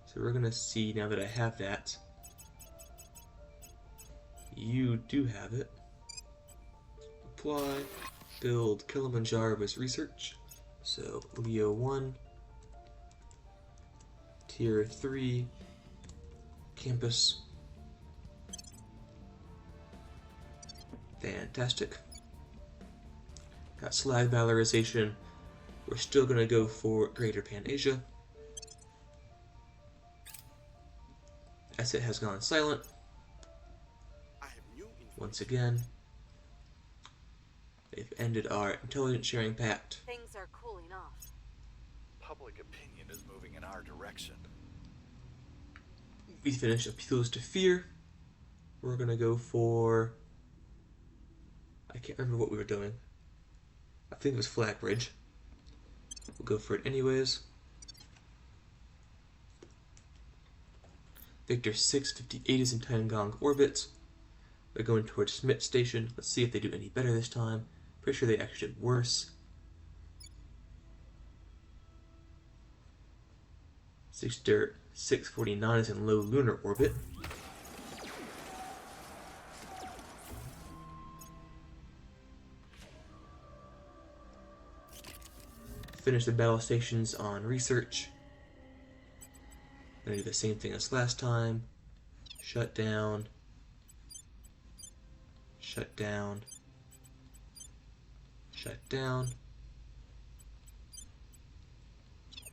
So we're gonna see now that I have that. You do have it. Apply, build Kilimanjaro as research. So Leo 1, Tier 3, campus. Fantastic. Got slag valorization. We're still going to go for Greater Pan Asia. Asset has gone silent. I have new Once again, they've ended our intelligence sharing pact. Things are cooling off. Public opinion is moving in our direction. We finished Appeals to Fear. We're going to go for... I can't remember what we were doing. I think it was Flag Bridge. We'll go for it anyways. Victor 658 is in Tiangong orbit. They're going towards Smith Station. Let's see if they do any better this time. Pretty sure they actually did worse. 649 is in low lunar orbit. Finish the battle stations on research. Gonna do the same thing as last time. Shut down. Shut down. Shut down.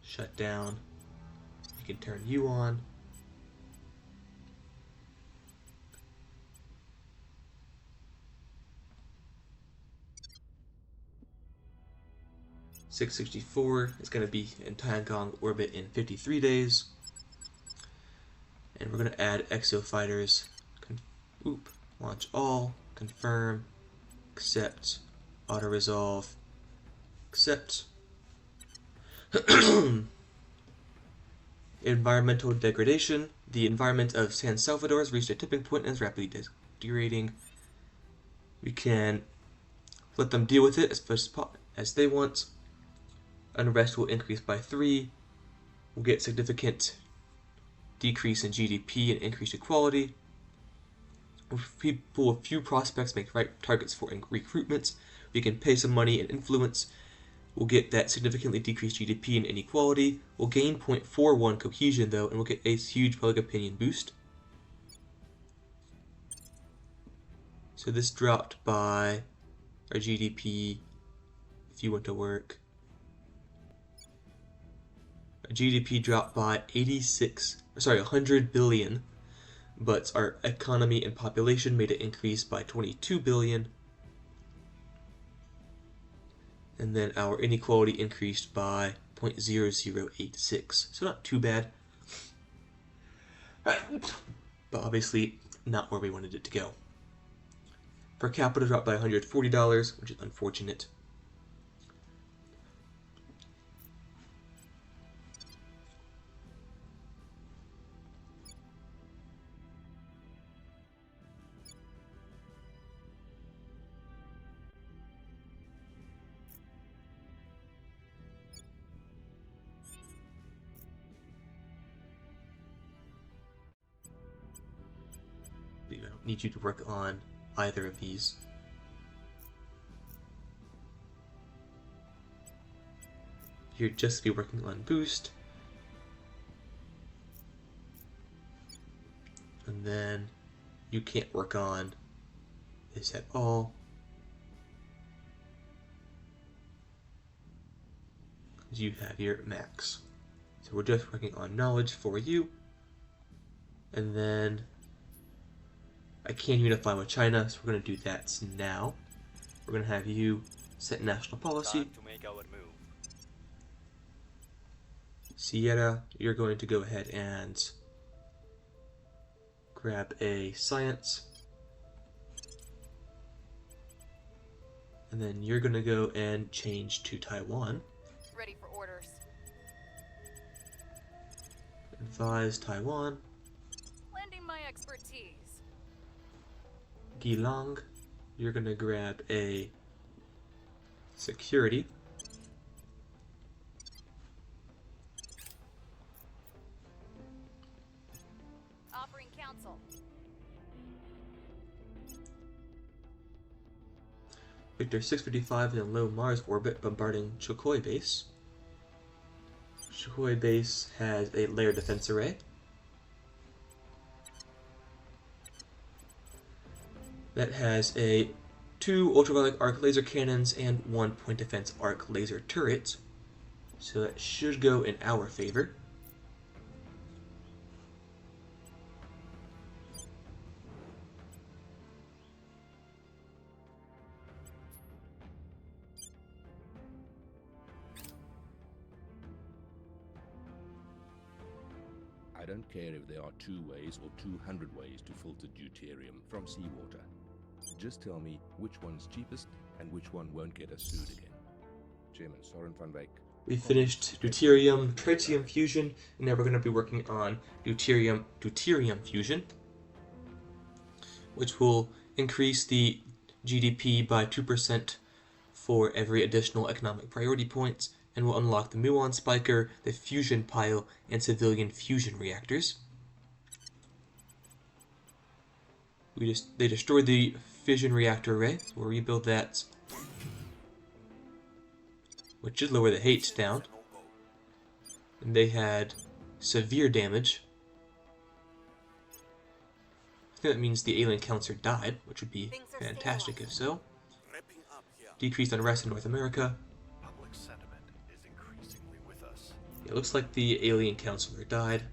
Shut down. You can turn you on. (664) is going to be in Tiangong orbit in 53 days. And we're going to add exo fighters. Launch all. Confirm. Accept. Auto resolve. Accept. Environmental degradation. The environment of San Salvador has reached a tipping point and is rapidly degrading. We can let them deal with it as they want. Unrest will increase by 3. We'll get significant decrease in GDP and increased equality. If people with few prospects make right targets for recruitment, we can pay some money and influence. We'll get that significantly decreased GDP and inequality. We'll gain 0.41 cohesion though, and we'll get a huge public opinion boost. So this dropped by our GDP if you went to work. Our GDP dropped by 100 billion, but our economy and population made it increase by 22 billion. And then our inequality increased by 0.0086. So not too bad. But obviously not where we wanted it to go. Per capita dropped by $140, which is unfortunate. I don't need you to work on either of these. You're just be working on boost. And then you can't work on this at all. Because you have your max. So we're just working on knowledge for you. And then I can unify with China, so we're going to do that now. We're going to have you set national policy. Time to make our move. Sierra, you're going to go ahead and grab a science. And then you're going to go and change to Taiwan. ready for orders. Advise Taiwan. Lending my expertise. Gilang, you're gonna grab a security. Offering counsel. Victor 655 in a low Mars orbit bombarding Chokoi base. Chokoi base has a layer defense array. That has a 2 ultraviolet arc laser cannons and 1 point defense arc laser turret. So that should go in our favor. I don't care if there are 2 ways or 200 ways to filter deuterium from seawater. Just tell me which one's cheapest and which one won't get us sued again. Chairman Soren van Wyk. We finished deuterium, tritium fusion, and now we're going to be working on deuterium fusion, which will increase the GDP by 2% for every additional economic priority points, and will unlock the muon spiker, the fusion pile, and civilian fusion reactors. They destroyed the fission reactor array, so we'll rebuild that, which should lower the hates down. And they had severe damage. I think that means the alien counselor died, which would be fantastic if so. Decreased unrest in North America. Public sentiment is increasingly with us. It looks like the alien counselor died.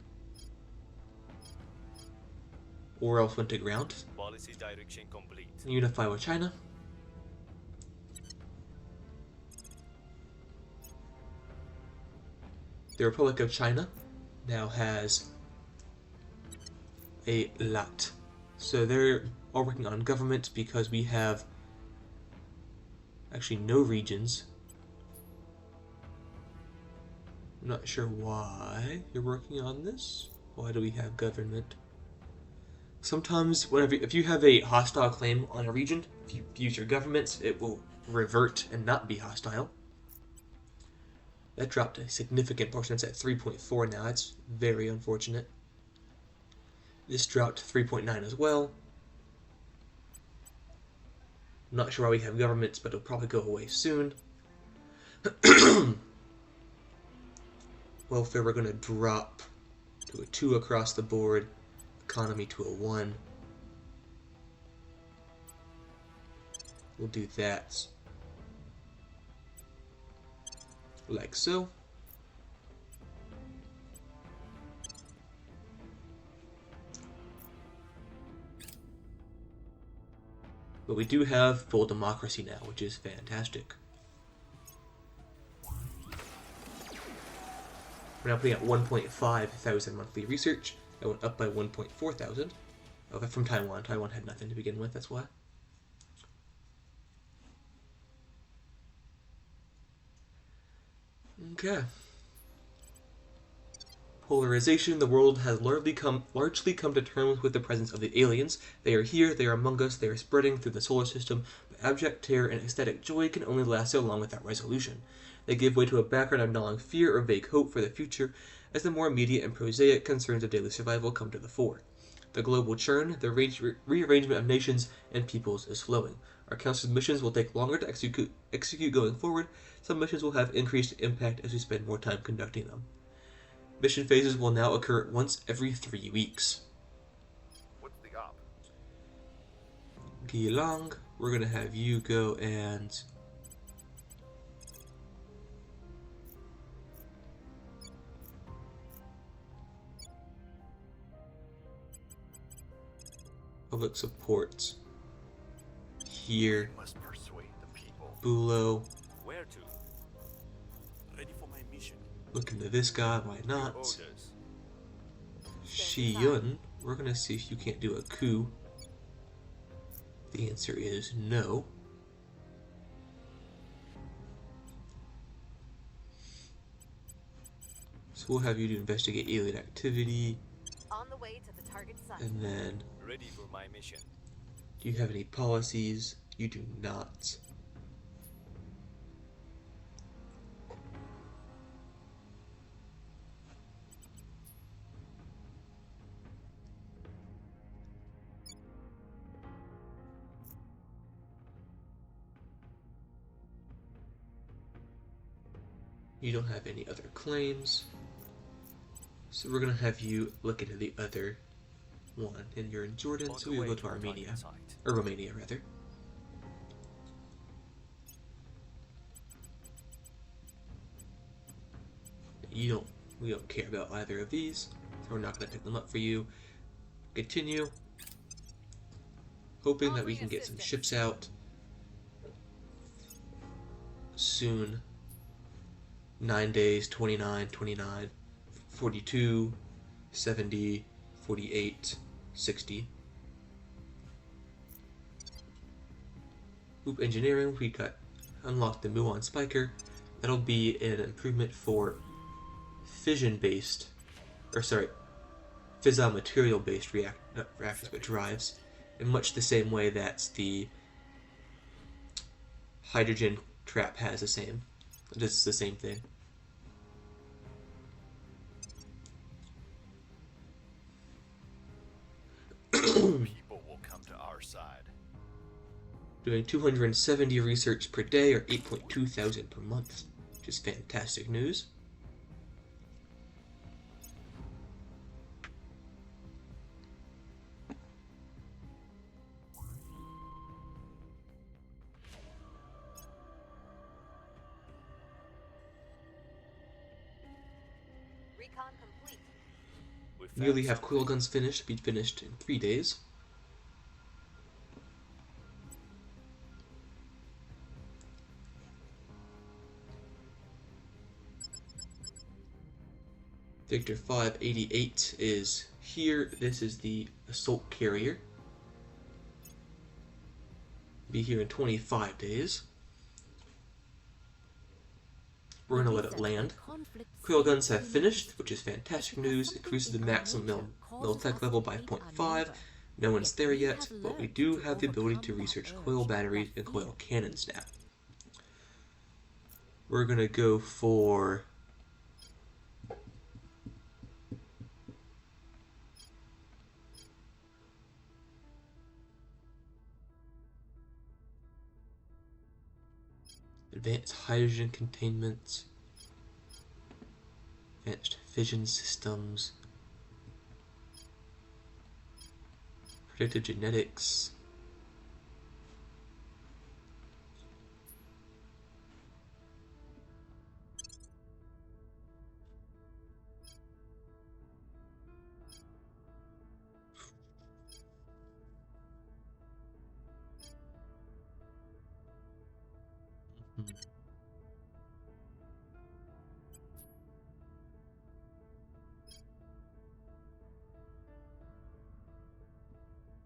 Or else went to ground. Policy direction complete. Unify with China. The Republic of China now has a lot. So they're all working on government because we have actually no regions. I'm not sure why you're working on this. Why do we have government? Sometimes, if you have a hostile claim on a region, if you use your governments, it will revert and not be hostile. That dropped a significant portion. It's at 3.4 now. That's very unfortunate. This dropped 3.9 as well. I'm not sure why we have governments, but it'll probably go away soon. Welfare we're going to drop to a 2 across the board. Economy to a 1. We'll do that. Like so. But we do have full democracy now, which is fantastic. We're now putting out 1.5 thousand monthly research. That went up by 1.4 thousand. Oh, from Taiwan. Taiwan had nothing to begin with, that's why. Okay. Polarization. The world has largely come to terms with the presence of the aliens. They are here, they are among us, they are spreading through the solar system, but abject terror and ecstatic joy can only last so long without resolution. They give way to a background of gnawing fear or vague hope for the future, as the more immediate and prosaic concerns of daily survival come to the fore. The global churn, the rearrangement of nations and peoples is slowing. Our council's missions will take longer to execute going forward. Some missions will have increased impact as we spend more time conducting them. Mission phases will now occur once every 3 weeks. What's the op? Gilang, we're going to have you go and public support here. We must persuade the people. Bulo, Where to? Ready for my mission. look into this guy, why not? Orders. Shi Yun, we're gonna see if you can't do a coup. The answer is no. So we'll have you to investigate alien activity, On the way to the target site. and then Ready for my mission. do you have any policies? You do not. You don't have any other claims. So we're going to have you look into the other one. And you're in Jordan, On so the we'll way go to to the Armenia. target site. Or Romania, rather. We don't care about either of these, so we're not going to pick them up for you. Continue. Hoping that we can get some ships out soon. 9 days, 29, 29, 42, 70, 48, 60. Loop engineering, we got unlocked the Muon Spiker. That'll be an improvement for fissile material based reactors, but drives, in much the same way that the hydrogen trap has the same. It's the same thing. People will come to our side. Doing 270 research per day, or 8.2 thousand per month, which is fantastic news. Recon complete. We found Nearly have something. coil guns finished, be finished in 3 days. Victor 588 is here. This is the assault carrier. Be here in 25 days. We're gonna let it land. Coil guns have finished, which is fantastic news. Increases the maximum mil-tech level by 0.5. No one's there yet, but we do have the ability to research coil batteries and coil cannons now. We're gonna go for advanced hydrogen containment, advanced fission systems, predictive genetics,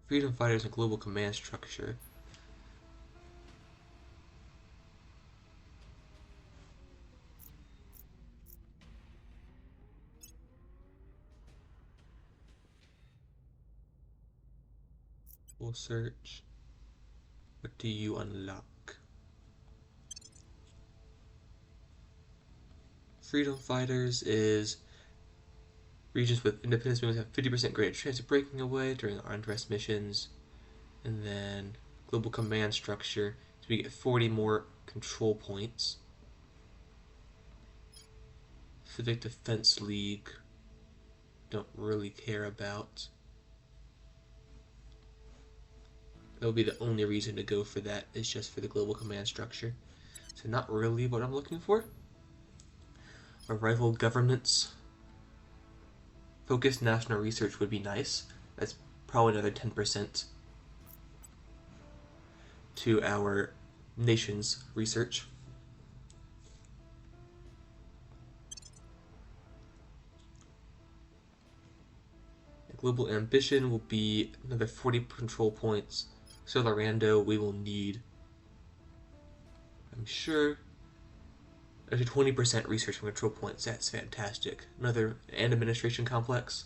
freedom fighters and global command structure. We'll search. What do you unlock? Freedom fighters is regions with independence movements have 50% greater chance of breaking away during armed rest missions. And then global command structure, so we get 40 more control points. Civic Defense League, don't really care about. That would be the only reason to go for that, is just for the global command structure. So not really what I'm looking for. A rival governance focused national research would be nice. That's probably another 10% to our nation's research. Global ambition will be another 40 control points. Solarando we will need, I'm sure. Actually, 20% research from control points. That's fantastic. Another and administration complex.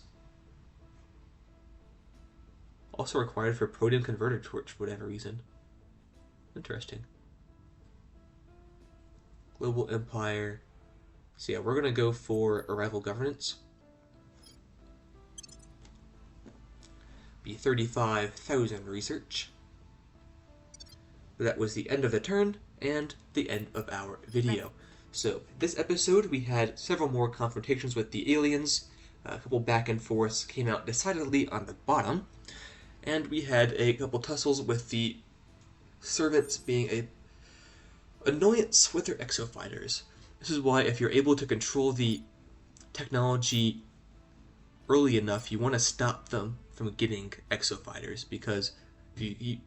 Also required for proton converter torch for whatever reason. Interesting. Global Empire. So yeah, we're gonna go for arrival governance. Be 35,000 research. That was the end of the turn and the end of our video. So this episode we had several more confrontations with the aliens. A couple back and forths came out decidedly on the bottom. And we had a couple tussles with the servants being a annoyance with their exofighters. This is why if you're able to control the technology early enough, you want to stop them from getting exofighters, because if you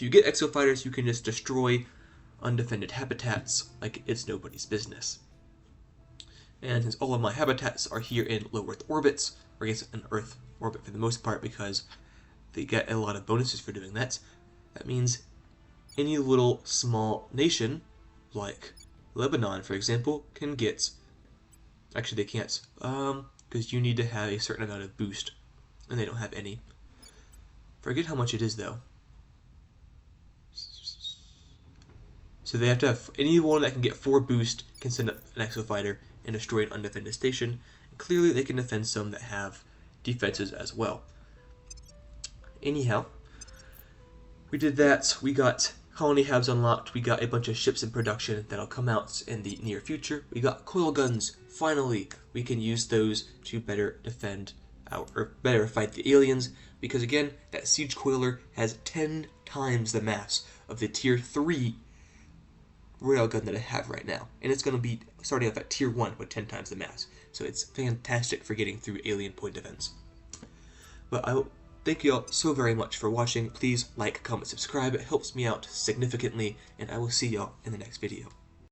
get exofighters, you can just destroy undefended habitats like it's nobody's business. And since all of my habitats are here in low Earth orbits, or I guess an Earth orbit for the most part, because they get a lot of bonuses for doing that, that means any little small nation, like Lebanon, for example, can get... Actually, they can't, because you need to have a certain amount of boost, and they don't have any. Forget how much it is, though. So they have to have... Anyone that can get 4 boost can send up an exofighter and destroy an undefended station. And clearly, they can defend some that have defenses as well. Anyhow, we did that. We got colony habs unlocked. We got a bunch of ships in production that'll come out in the near future. We got coil guns. Finally, we can use those to better defend or better fight the aliens, because again, that siege coiler has 10 times the mass of the tier 3 railgun that I have right now, and it's going to be starting off at tier 1 with 10 times the mass. So it's fantastic for getting through alien point defense. But I thank you all so very much for watching. Please like, comment, subscribe. It helps me out significantly, and I will see y'all in the next video.